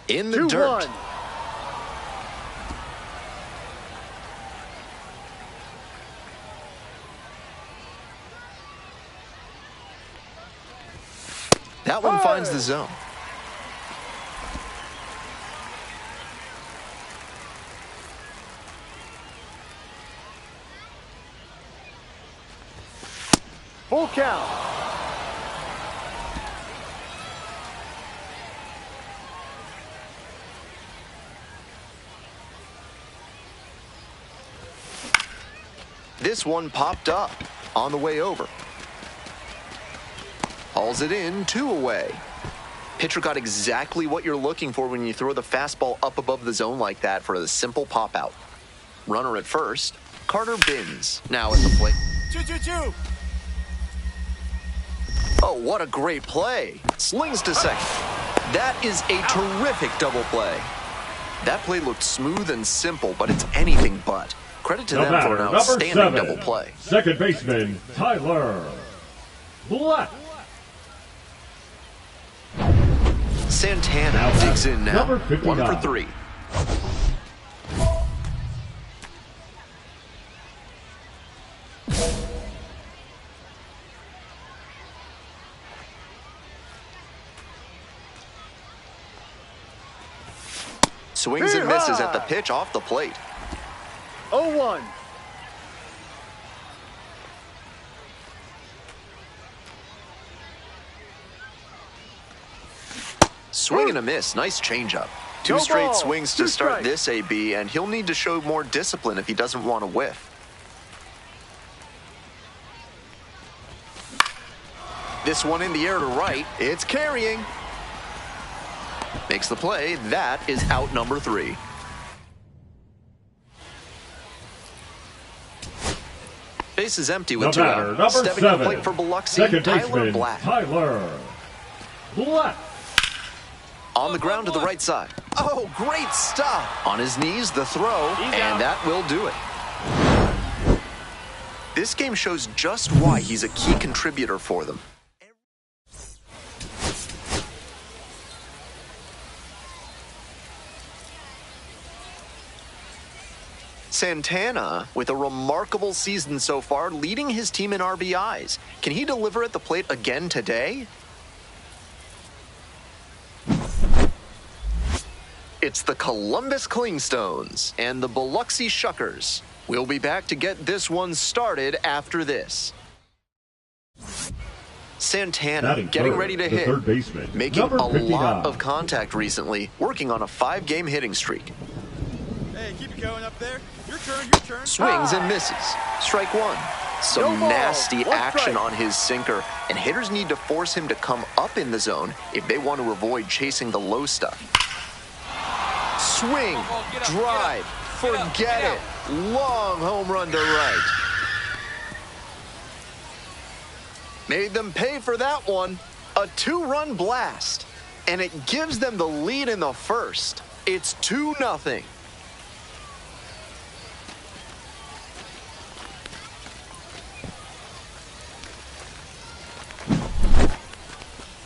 In the 2-1. dirt. That one finds the zone. Full count. This one popped up on the way over. Hauls it in, 2 away. Pitcher got exactly what you're looking for when you throw the fastball up above the zone like that for a simple pop out. Runner at first. Carter Binns now at the plate. 2-2-2. Oh, what a great play. Slings to second. That is a terrific double play. That play looked smooth and simple, but it's anything but. Credit to The them for batter, an number outstanding 7, double play. second baseman Tyler Black. Santana Now digs in now. number 59. 1 for 3. Swings and misses at the pitch off the plate. 0-1. Swing and a miss. Nice changeup. 2 No straight ball. swings 2 to start strikes. this AB, and he'll need to show more discipline if he doesn't want to whiff. This one in the air to right. It's carrying. Makes the play. That is out number 3. Base is empty with The 2 batter, out. number Stepping up 7, plate for Biloxi, second Tyler baseman Black. Tyler Black. On the ground to the right side. Oh, great stop. On his knees, the throw, and that will do it. This game shows just why he's a key contributor for them. Santana, with a remarkable season so far, leading his team in RBIs. Can he deliver at the plate again today? It's the Columbus Clingstones and the Biloxi Shuckers. We'll be back to get this one started after this. Santana Batting getting third, ready to the hit, third baseman, making number a 59. lot of contact recently, working on a 5-game hitting streak. Hey, keep it going up there. Your turn, your turn. Swings and misses. Strike 1. Some No ball. nasty 1 action strike. on his sinker, and hitters need to force him to come up in the zone if they want to avoid chasing the low stuff. Swing, drive, forget it. Long home run to right. Made them pay for that one. A 2-run blast, and it gives them the lead in the first. It's 2-0.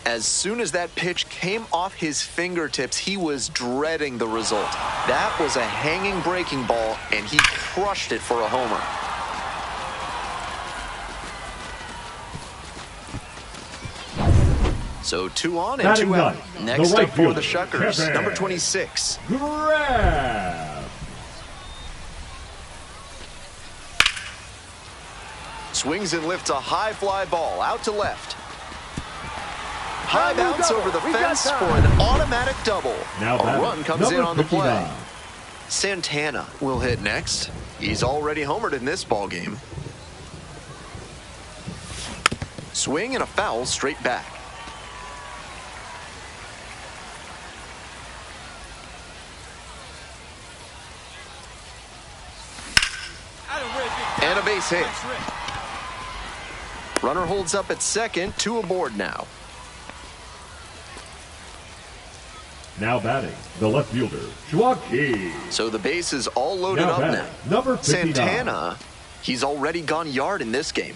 As soon as that pitch came off his fingertips, he was dreading the result. That was a hanging breaking ball, and he crushed it for a homer. So 2 on and Batting 2 out. ninth, Next the right up for the fielder, Shuckers, Kevin. number 26. Grab. Swings and lifts a high fly ball out to left. High bounce over the fence for an automatic double. Now A batting, run comes in number on the play. 59. Santana will hit next. He's already homered in this ballgame. Swing and a foul straight back. And And a base hit. Nice rip. Runner holds up at second, 2 aboard now. Now batting, the left fielder, Joaquin. So the base is all loaded Now up batting, now. number 59. Santana, he's already gone yard in this game.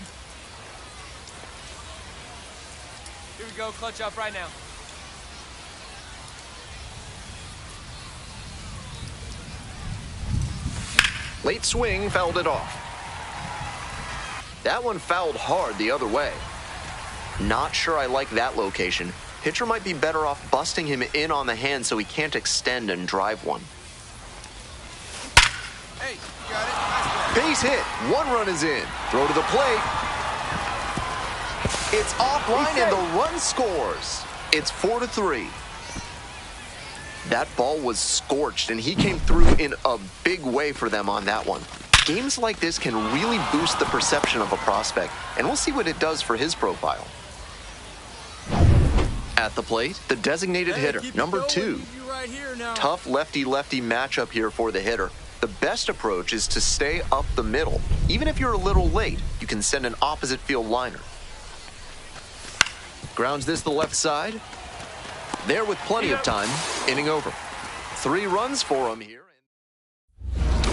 Here we go, clutch up right now. Late swing, fouled it off. That one fouled hard the other way. Not sure I like that location. Pitcher might be better off busting him in on the hand so he can't extend and drive one. Hey, you got it. Nice play. Base hit. 1 run is in. Throw to the plate. It's offline and the run scores. It's 4-3. That ball was scorched and he came through in a big way for them on that one. Games like this can really boost the perception of a prospect, and we'll see what it does for his profile. At the plate, the designated hitter, number 2. You right here now. Tough lefty-lefty matchup here for the hitter. The best approach is to stay up the middle. Even if you're a little late, you can send an opposite field liner. Grounds this to the left side. There with plenty of time, inning over. 3 runs for him here.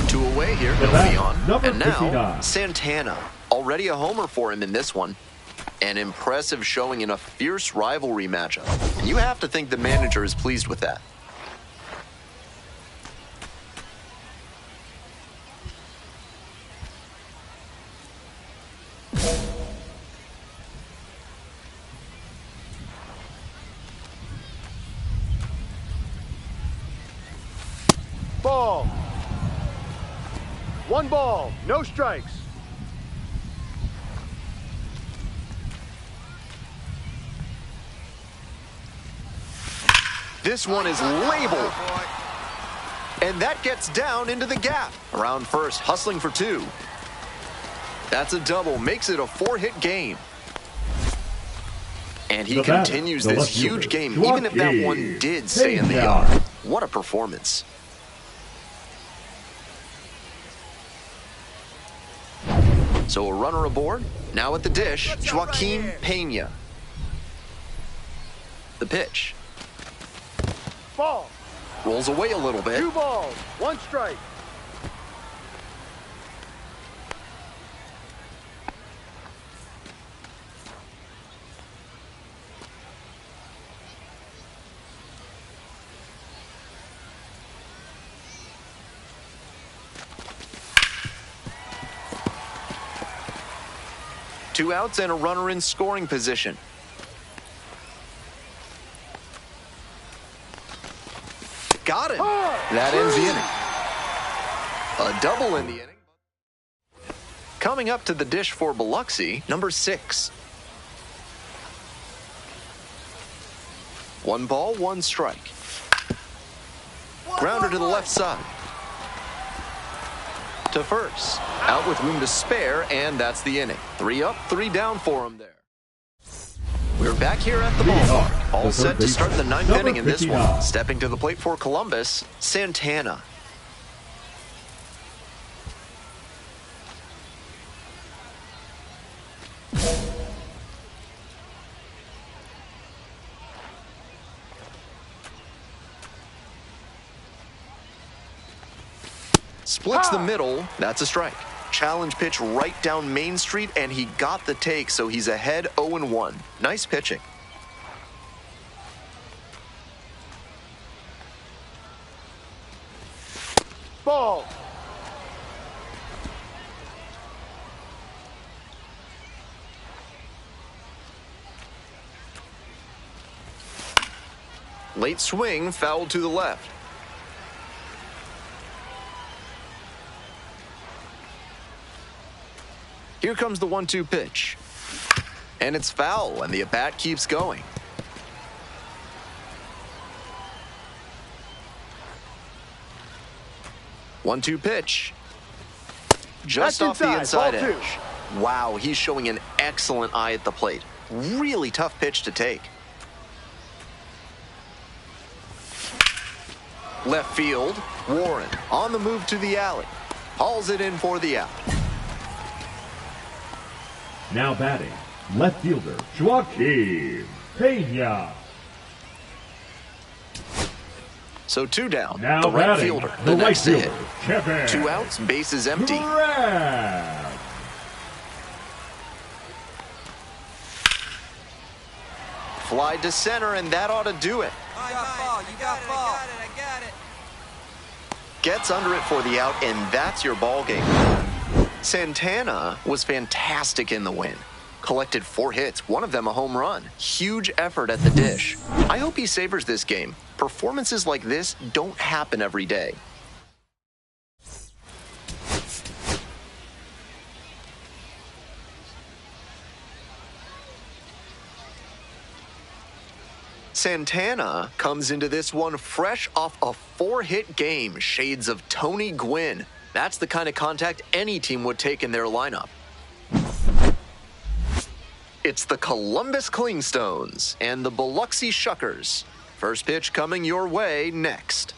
2 away here, he'll be on. And now, 59. Santana. Already a homer for him in this one. An impressive showing in a fierce rivalry matchup. And you have to think the manager is pleased with that. Ball. 1 ball, no strikes. This one is labeled. And that gets down into the gap. Around first, hustling for 2. That's a double, makes it a 4-hit game. And he continues this huge game, even if that one did stay in the yard. What a performance. So a runner aboard. Now at the dish, Joaquin Pena. The pitch. Ball. Rolls away a little bit. 2 balls, 1 strike. Two outs and a runner in scoring position. Got it. That ends the inning. A double in the inning. Coming up to the dish for Biloxi, number 6. 1 ball, 1 strike. Grounder to the left side. To first. Out with room to spare, and that's the inning. 3 up, 3 down for him there. We're back here at the ballpark. All set to start the 9th inning in this one. Stepping to the plate for Columbus, Santana. Splits the middle, that's a strike. Challenge pitch right down Main Street, and he got the take, so he's ahead 0-1. Nice pitching. Ball. Late swing, fouled to the left. Here comes the 1-2 pitch. And it's foul, and the at-bat keeps going. One-two pitch. Just off the inside edge. Wow, he's showing an excellent eye at the plate. Really tough pitch to take. Left field, Warren on the move to the alley. Hauls it in for the out. Now batting, left fielder, Joaquin Pena. So 2 down. Now The right batting, fielder, the the right next to hit. fielder, Kevin 2 outs, bases empty. Grab. Fly to center, and that ought to do it. You got ball. You got ball. I got it. Gets under it for the out, and that's your ball game. Santana was fantastic in the win. Collected 4 hits, one of them a home run. Huge effort at the dish. I hope he savors this game. Performances like this don't happen every day. Santana comes into this one fresh off a 4-hit game, shades of Tony Gwynn. That's the kind of contact any team would take in their lineup. It's the Columbus Clingstones and the Biloxi Shuckers. First pitch coming your way next.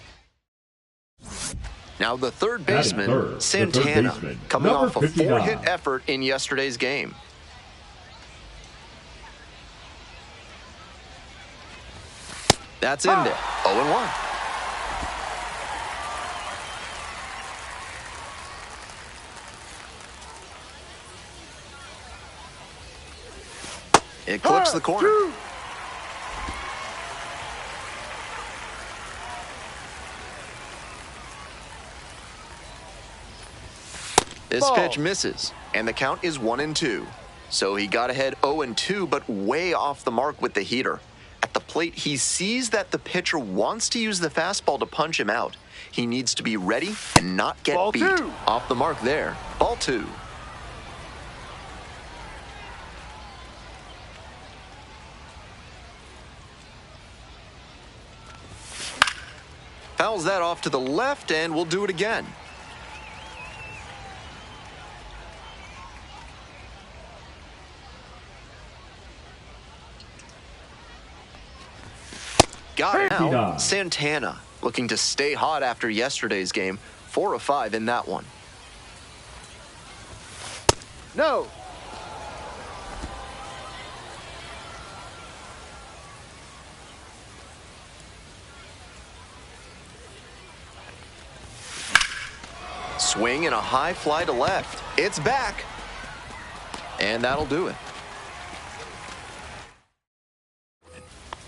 Now the third baseman, Santana, coming off a 4-hit effort in yesterday's game. That's in there. 0-1. It clips the corner. This pitch misses, and the count is 1-2. So he got ahead 0-2, but way off the mark with the heater. At the plate, he sees that the pitcher wants to use the fastball to punch him out. He needs to be ready and not get beat. Off the mark there. Ball 2. Fouls that off to the left, and we'll do it again. Got it now. Santana looking to stay hot after yesterday's game. 4 of 5 in that one. No. Swing and a high fly to left. It's back. And that'll do it.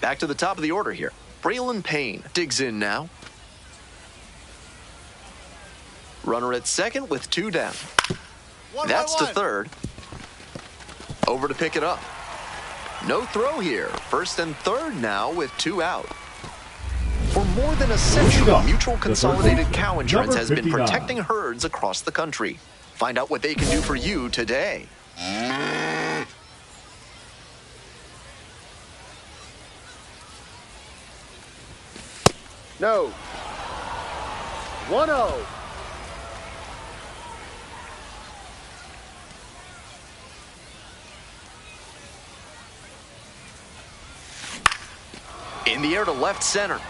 Back to the top of the order here. Braylon Payne digs in now. Runner at second with 2 down. That's to third. Over to pick it up. No throw here. First and third now with 2 out. For more than a century, Mutual Consolidated Cow Insurance has been protecting herds across the country. Find out what they can do for you today. No. 1-0. In the air to left center.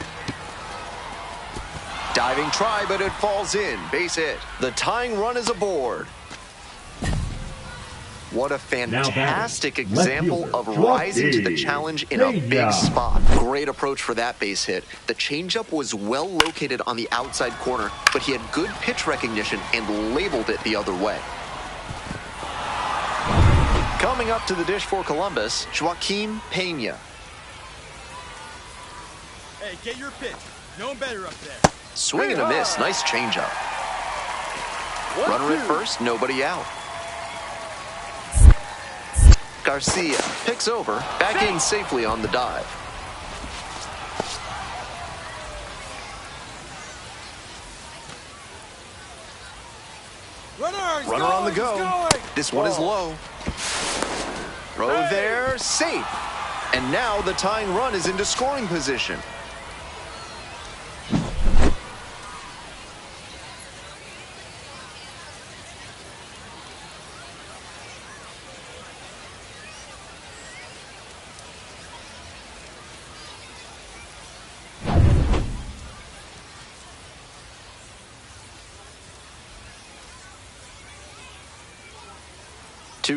Diving try, but it falls in. Base hit. The tying run is aboard. What a fantastic example of rising to the challenge in a big spot. Great approach for that base hit. The changeup was well located on the outside corner, but he had good pitch recognition and labeled it the other way. Coming up to the dish for Columbus, Joaquin Pena. Hey, get your pitch. No one better up there. Swing and a miss. Nice changeup. Runner at first, nobody out. Garcia picks over, back in safely on the dive. Runner on the go. This one is low. Throw there, safe. And now the tying run is into scoring position.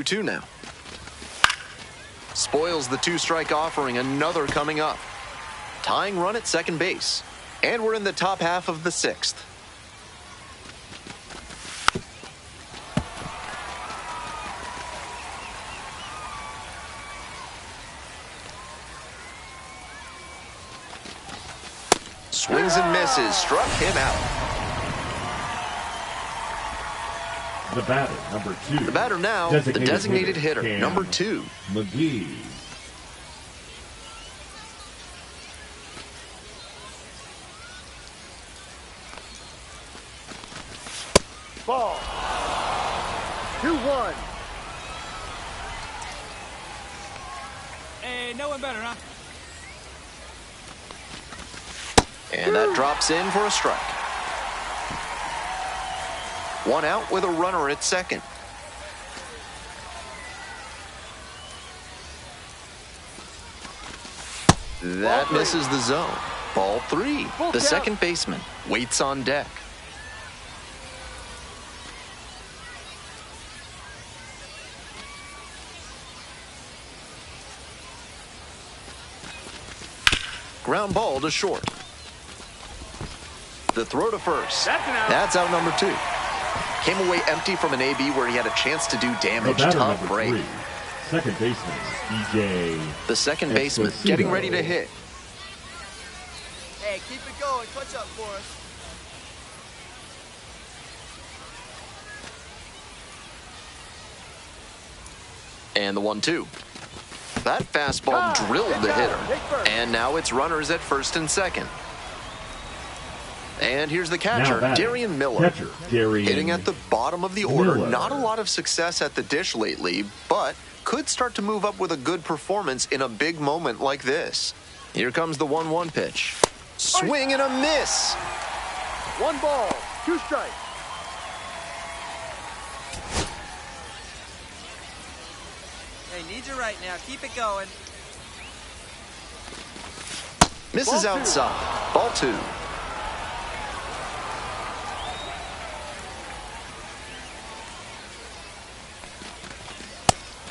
Two now. Spoils the two-strike offering, another coming up. Tying run at second base. And we're in the top half of the sixth. Swings and misses, struck him out. The batter, number 2. The batter now, the designated hitter, number 2. McGee. Ball. 2-1. Hey, no one better, huh? And that drops in for a strike. One out with a runner at second. That misses the zone. Ball 3. The second baseman waits on deck. Ground ball to short. The throw to first. That's out number 2. Came away empty from an AB where he had a chance to do damage. Tough break. 3. Second baseman, EJ. The second baseman getting ready to hit. Hey, keep it going. Clutch up for us. And the 1-2. That fastball drilled the hitter. And now it's runners at first and second. And here's the catcher, Darian Miller. Hitting at the bottom of the order. Not a lot of success at the dish lately, but could start to move up with a good performance in a big moment like this. Here comes the 1-1 pitch. Swing and a miss. 1 ball, 2 strikes. Hey, need you right now. Keep it going. Misses outside. Ball 2.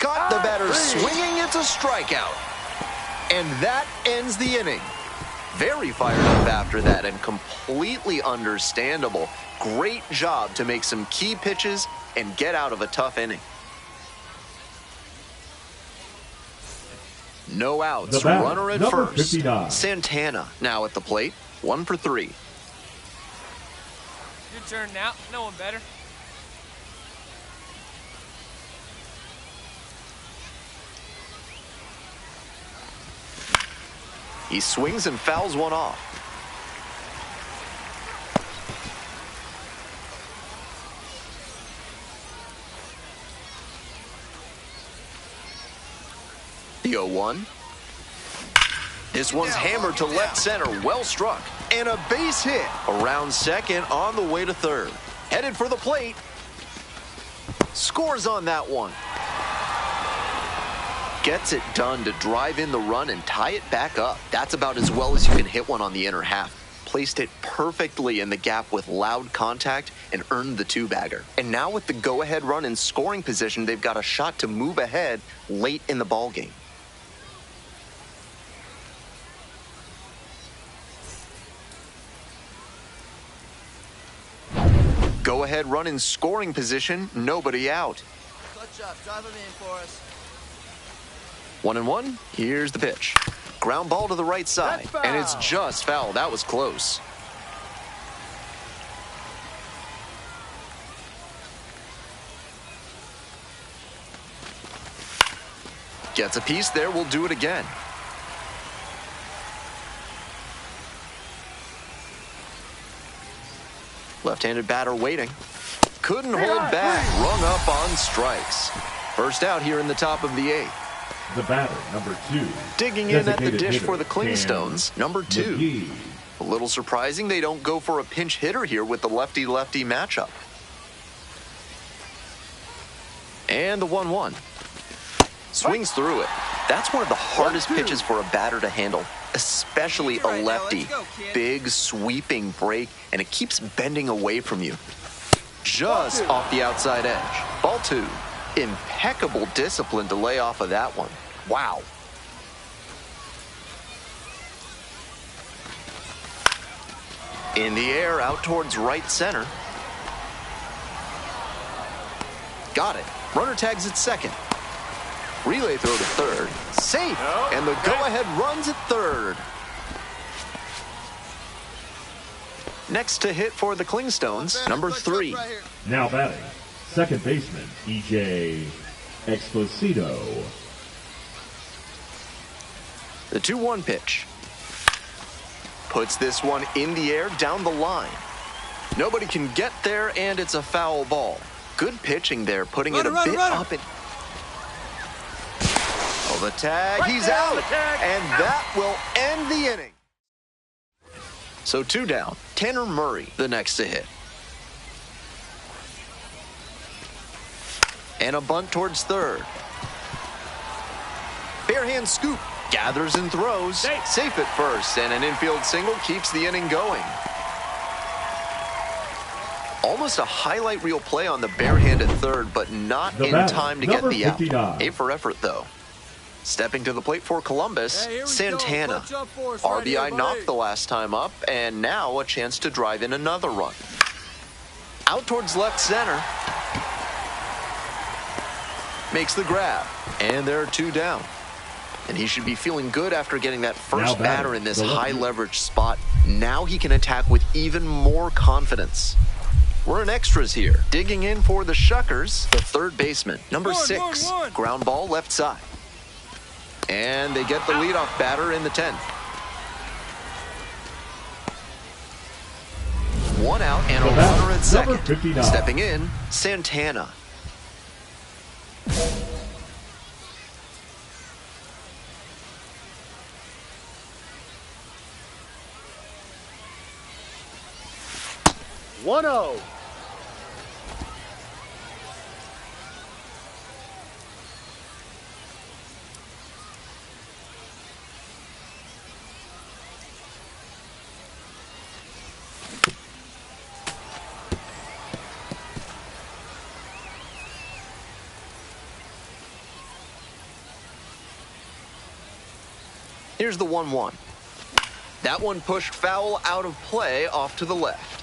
Got the batter swinging. It's a strikeout. And that ends the inning. Very fired up after that and completely understandable. Great job to make some key pitches and get out of a tough inning. No outs. Runner at first. 59. Santana now at the plate. 1 for 3. Your turn now. No one better. He swings and fouls one off. The 0-1. This one's hammered to left center. Well struck. And a base hit around second on the way to third. Headed for the plate. Scores on that one. Gets it done to drive in the run and tie it back up. That's about as well as you can hit one on the inner half. Placed it perfectly in the gap with loud contact and earned the 2-bagger. And now with the go-ahead run in scoring position, they've got a shot to move ahead late in the ballgame. Go-ahead run in scoring position, nobody out. Clutch up. Drive them in for us. 1-1. Here's the pitch. Ground ball to the right side. And it's just foul. That was close. Gets a piece there. We'll do it again. Left-handed batter waiting. Couldn't hold back. Rung up on strikes. First out here in the top of the 8th. The batter, number 2. Digging in at the dish for the Clingstones, number 2. McGee. A little surprising they don't go for a pinch hitter here with the lefty-lefty matchup. And the 1-1. Swings through it. That's one of the hardest pitches for a batter to handle, especially a lefty. Big sweeping break, and it keeps bending away from you. Just off the outside edge. Ball 2. Impeccable discipline to lay off of that one. Wow. In the air, out towards right center. Got it. Runner tags at second. Relay throw to third. Safe. And the go-ahead runs at third. Next to hit for the Clingstones, number 3. Now batting, second baseman, E.J. Exposito. The 2-1 pitch. Puts this one in the air down the line. Nobody can get there, and it's a foul ball. Good pitching there, putting it a bit up. Oh, the tag, he's out. And that will end the inning. So 2 down. Tanner Murray, the next to hit. And a bunt towards third. Barehand scoop. Gathers and throws. Safe at first, and an infield single keeps the inning going. Almost a highlight reel play on the barehand at third, but not in time to get the out. A for effort, though. Stepping to the plate for Columbus, Santana. RBI knocked the last time up, and now a chance to drive in another run. Out towards left center. Makes the grab, and there are 2 down. And he should be feeling good after getting that first batter in this high-leverage spot. Now he can attack with even more confidence. We're in extras here. Digging in for the Shuckers, the third baseman, number 6. Ground ball left side. And they get the leadoff batter in the 10th. 1 out and a runner at second. Stepping in, Santana. One 0. Here's the 1-1. That one pushed foul out of play off to the left.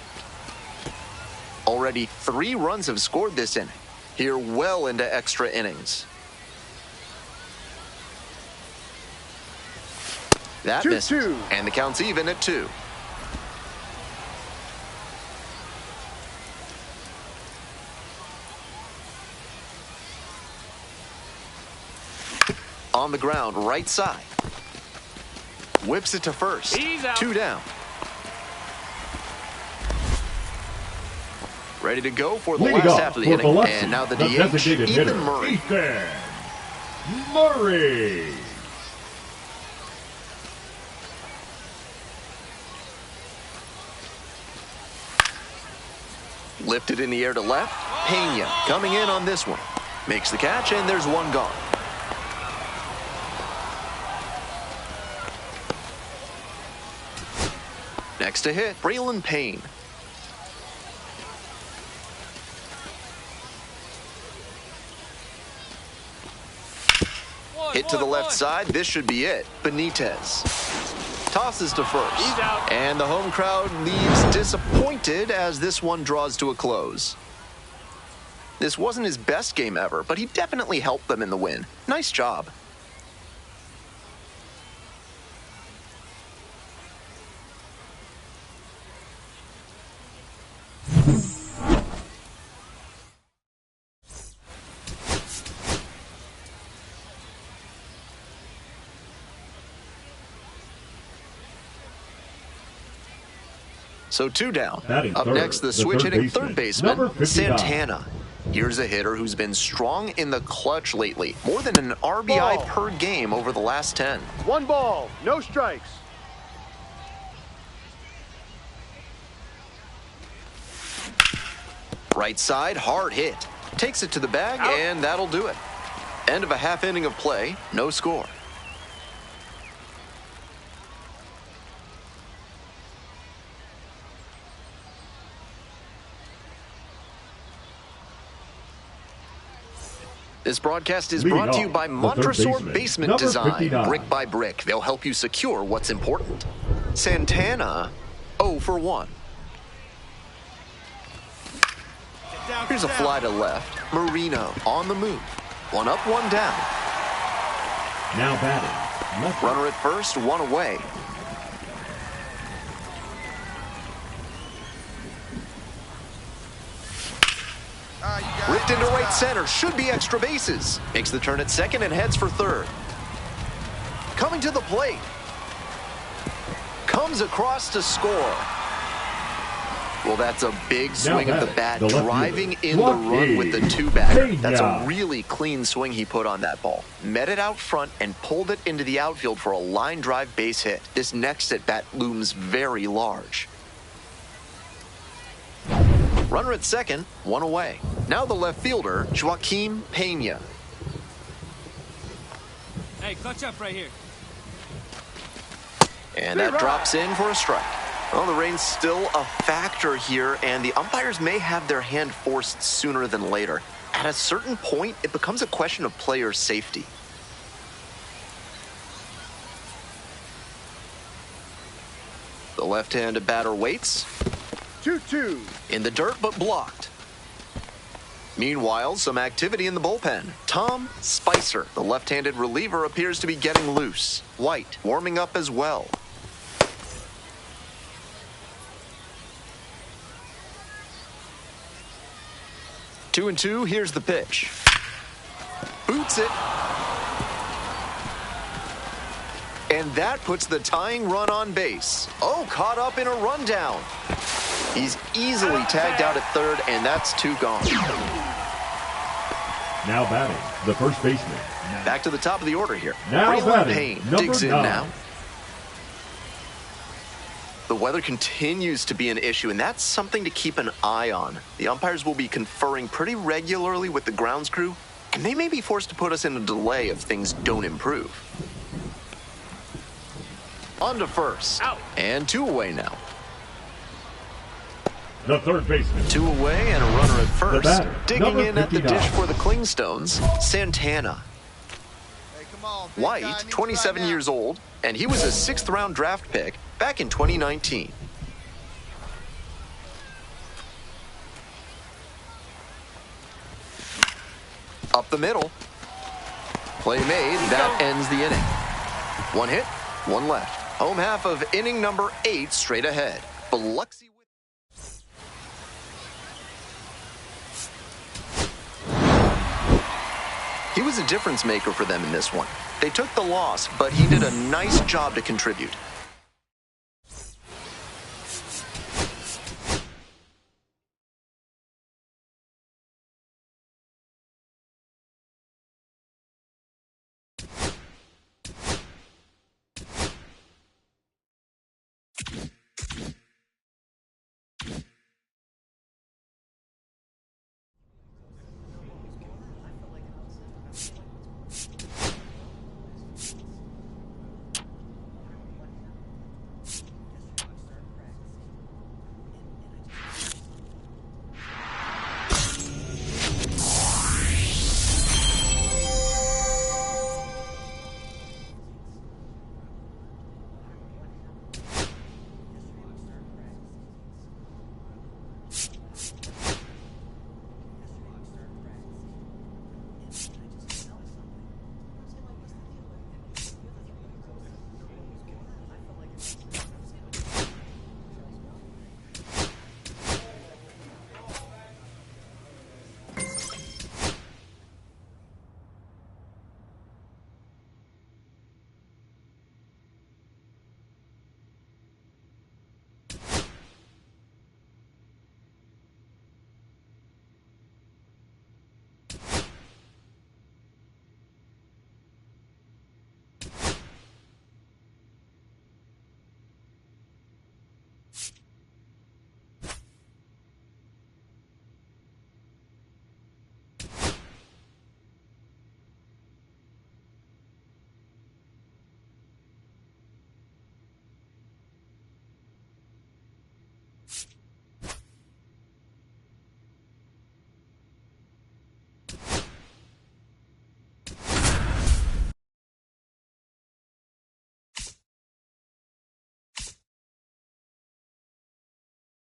Already 3 runs have scored this inning. Here well into extra innings. That missed, and the count's even at 2. On the ground, right side. Whips it to first. 2 down. Ready to go for the last half of the inning. And now the DH, Ethan Murray. Murray. Lifted in the air to left. Pena coming in on this one. Makes the catch, and there's 1 gone. Next to hit, Braylon Payne. Hit to the left side. This should be it. Benitez tosses to first. And the home crowd leaves disappointed as this one draws to a close. This wasn't his best game ever, but he definitely helped them in the win. Nice job. So 2 down. Up next, the switch-hitting third baseman, Santana. Here's a hitter who's been strong in the clutch lately. More than an RBI per game over the last 10. 1 ball, no strikes. Right side, hard hit. Takes it to the bag, and that'll do it. End of a half inning of play, no score. This broadcast is Leading brought to you off, by the third Montresor baseman, Basement number Design. 59. Brick by brick, they'll help you secure what's important. Santana, 0 for 1. Get down, Here's a get fly down. to left. Marino on the move. 1 up, 1 down. Now batting, left. Runner at first, 1 away. You got it. Ripped into Nice right job. center. Should be extra bases. Makes the turn at second and heads for third. Coming to the plate. Comes across to score. Well, that's a big swing of the bat, the left driving fielder, in the run Joaquin with the two-bagger. That's a Peña. really clean swing he put on that ball. Met it out front and pulled it into the outfield for a line drive base hit. This next at-bat looms very large. Runner at second, 1 away. Now the left fielder, Joaquin Peña. Hey, clutch up right here. And that drops in for a strike. Well, the rain's still a factor here, and the umpires may have their hand forced sooner than later. At a certain point, it becomes a question of player safety. The left-handed batter waits. 2-2. In the dirt, but blocked. Meanwhile, some activity in the bullpen. Tom Spicer, the left-handed reliever, appears to be getting loose. White, warming up as well. Two and two, here's the pitch. Boots it. And that puts the tying run on base. Oh, caught up in a rundown. He's easily tagged out at third, and that's 2 gone. Now batting, the first baseman. Back to the top of the order here. Now Braylon batting, Payne number digs in 9. now. The weather continues to be an issue, and that's something to keep an eye on. The umpires will be conferring pretty regularly with the grounds crew, and they may be forced to put us in a delay if things don't improve. On to first. Out. And 2 away now. The third baseman. 2 away and a runner at first. batter, Digging number in at the 59. dish for the Clingstones, Santana. Hey, come on, big guy White, needs 27 right years now. old, and he was a 6th-round draft pick back in 2019. Up the middle. Play made. That ends the inning. 1 hit, 1 left. Home half of inning number 8 straight ahead. Biloxi with... He was a difference maker for them in this one. They took the loss, but he did a nice job to contribute.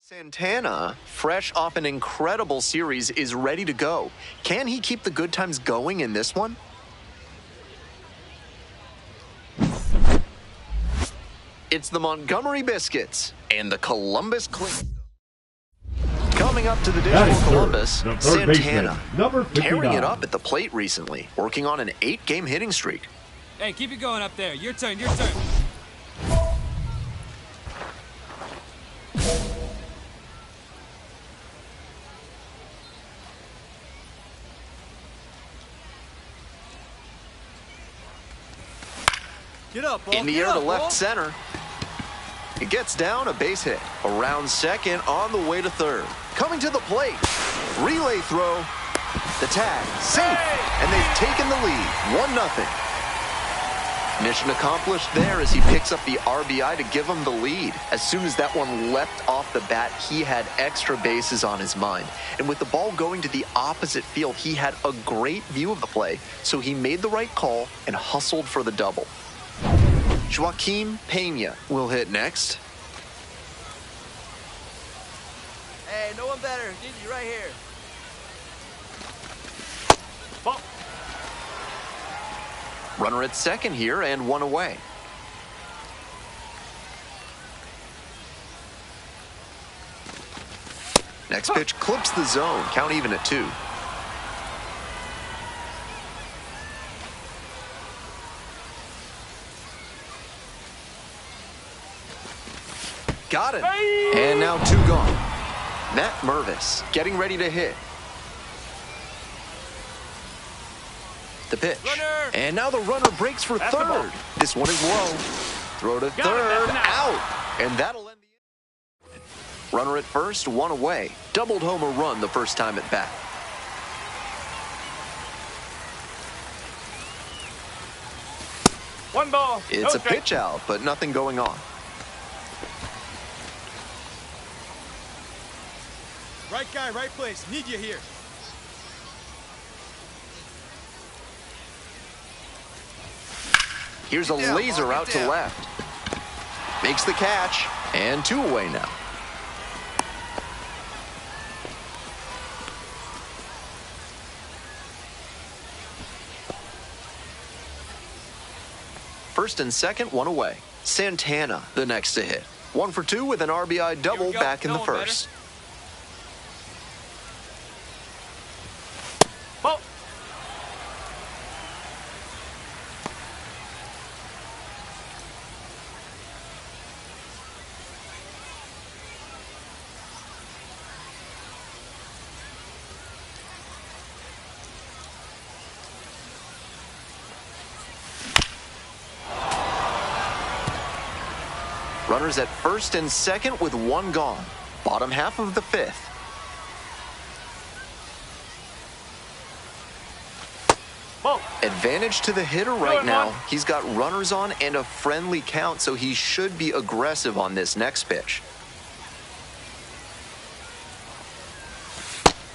Santana, fresh off an incredible series, is ready to go. Can he keep the good times going in this one? It's the Montgomery Biscuits and the Columbus Clean. Coming up to the dish for Columbus, Santana, tearing it up at the plate recently, working on an 8-game hitting streak. Hey, keep it going up there. Your turn, your turn. Get up, ball. In the air to left center. It gets down, a base hit. Around second, on the way to third. Coming to the plate. Relay throw. The tag, safe. And they've taken the lead, 1-0. Mission accomplished there as he picks up the RBI to give him the lead. As soon as that one leapt off the bat, he had extra bases on his mind. And with the ball going to the opposite field, he had a great view of the play. So he made the right call and hustled for the double. Joaquin Pena will hit next. Hey, no one better. Need you right here. Ball. Runner at second here and one away. Next pitch clips the zone. Count even at 2. Got it. And now 2 gone. Matt Mervis getting ready to hit. The pitch. Runner. And now the runner breaks for That's the ball. third. This one is low. Throw to third. Out. And that'll end the inning. Runner at first, 1 away. Doubled home a run the first time at bat. One ball. It's no a pitch out, but nothing going on. Right guy, right place. Need you here. Here's a laser out to left. Makes the catch, and 2 away now. First and second, 1 away. Santana, the next to hit. 1 for 2 with an RBI double back in the first. Ball. Runners at first and second with 1 gone. Bottom half of the 5th. Ball. Advantage to the hitter right 2-1. now. He's got runners on and a friendly count, so he should be aggressive on this next pitch.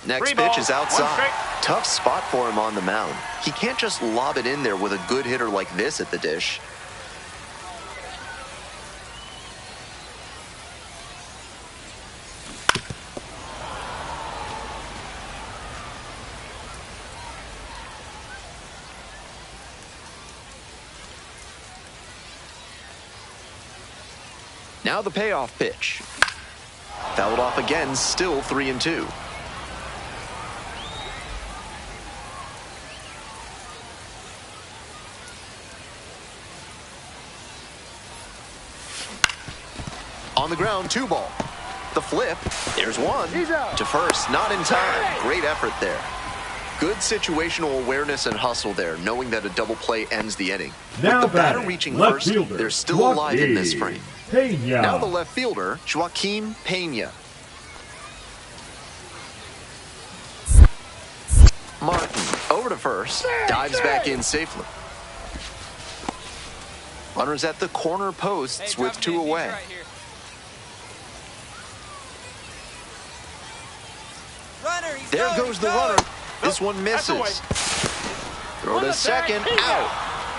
Next 3 ball, pitch is 1 outside. strike. Tough spot for him on the mound. He can't just lob it in there with a good hitter like this at the dish. Now the payoff pitch. Fouled off again, still 3-2. On the ground, 2 ball. The flip, there's 1. He's out. To first, not in time. Great effort there. Good situational awareness and hustle there, knowing that a double play ends the inning. Now With the batter batting, reaching left first, fielder, they're still alive in this Joaquin frame. Pena. Now the left fielder, Joaquin Pena. Martin over to first, dives back in safely. Runners at the corner posts with 2 away. Right here. Runner, he's There going, goes the runner. This one that's away. misses. Throw to second, out.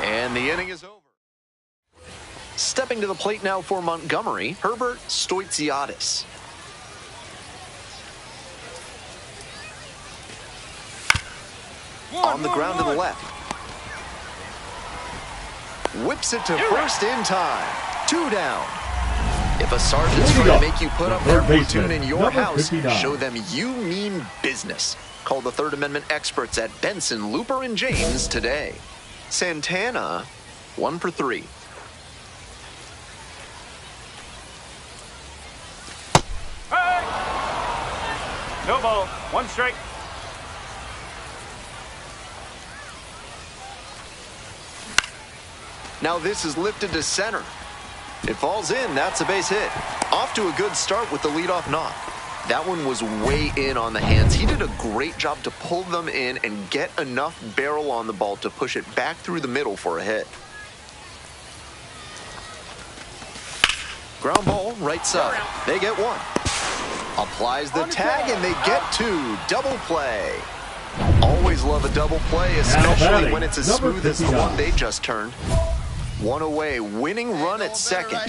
And the inning is over. Stepping to the plate now for Montgomery, Herbert Stoitsiadis. On the ground to the left. Whips it to first in time. 2 down. If a sergeant's trying to make you put up their platoon in your house, show them you mean business. Call the Third Amendment experts at Benson, Looper, and James today. Santana, 1 for 3. Hey! No ball. 1 strike. Now this is lifted to center. It falls in. That's a base hit. Off to a good start with the leadoff knock. That one was way in on the hands. He did a great job to pull them in and get enough barrel on the ball to push it back through the middle for a hit. Ground ball, right side. They get 1. Applies the tag, and they get 2. Double play. Always love a double play, especially when it's as smooth as the one they just turned. 1 away, winning run at second.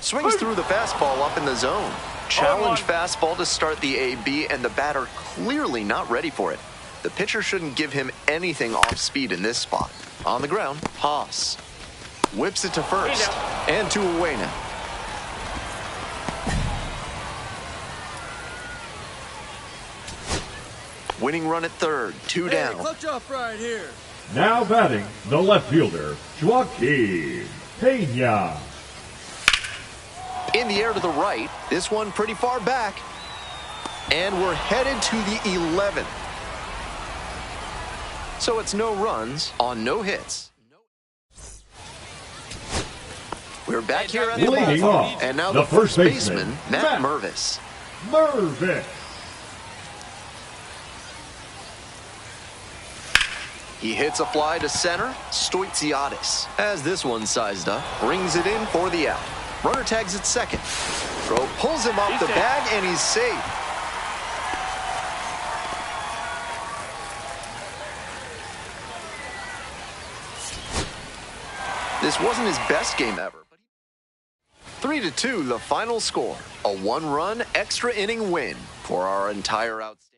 Swings through the fastball up in the zone. Challenge fastball to start the AB, and the batter clearly not ready for it. The pitcher shouldn't give him anything off speed in this spot. On the ground, Haas. Whips it to first, and 2 away now. Winning run at third, 2 down. Clutch off right here. Now batting, the left fielder, Joaquin Pena. In the air to the right, this one pretty far back. And we're headed to the 11th. So it's no runs on no hits. We're back here at the ballpark. And now the first baseman, Matt Mervis. He hits a fly to center. Stoitsiadis has this one sized up. Brings it in for the out. Runner tags at second. Throw pulls him off the bag, and he's safe. This wasn't his best game ever. 3-2, the final score. A 1-run extra inning win for our entire outstanding.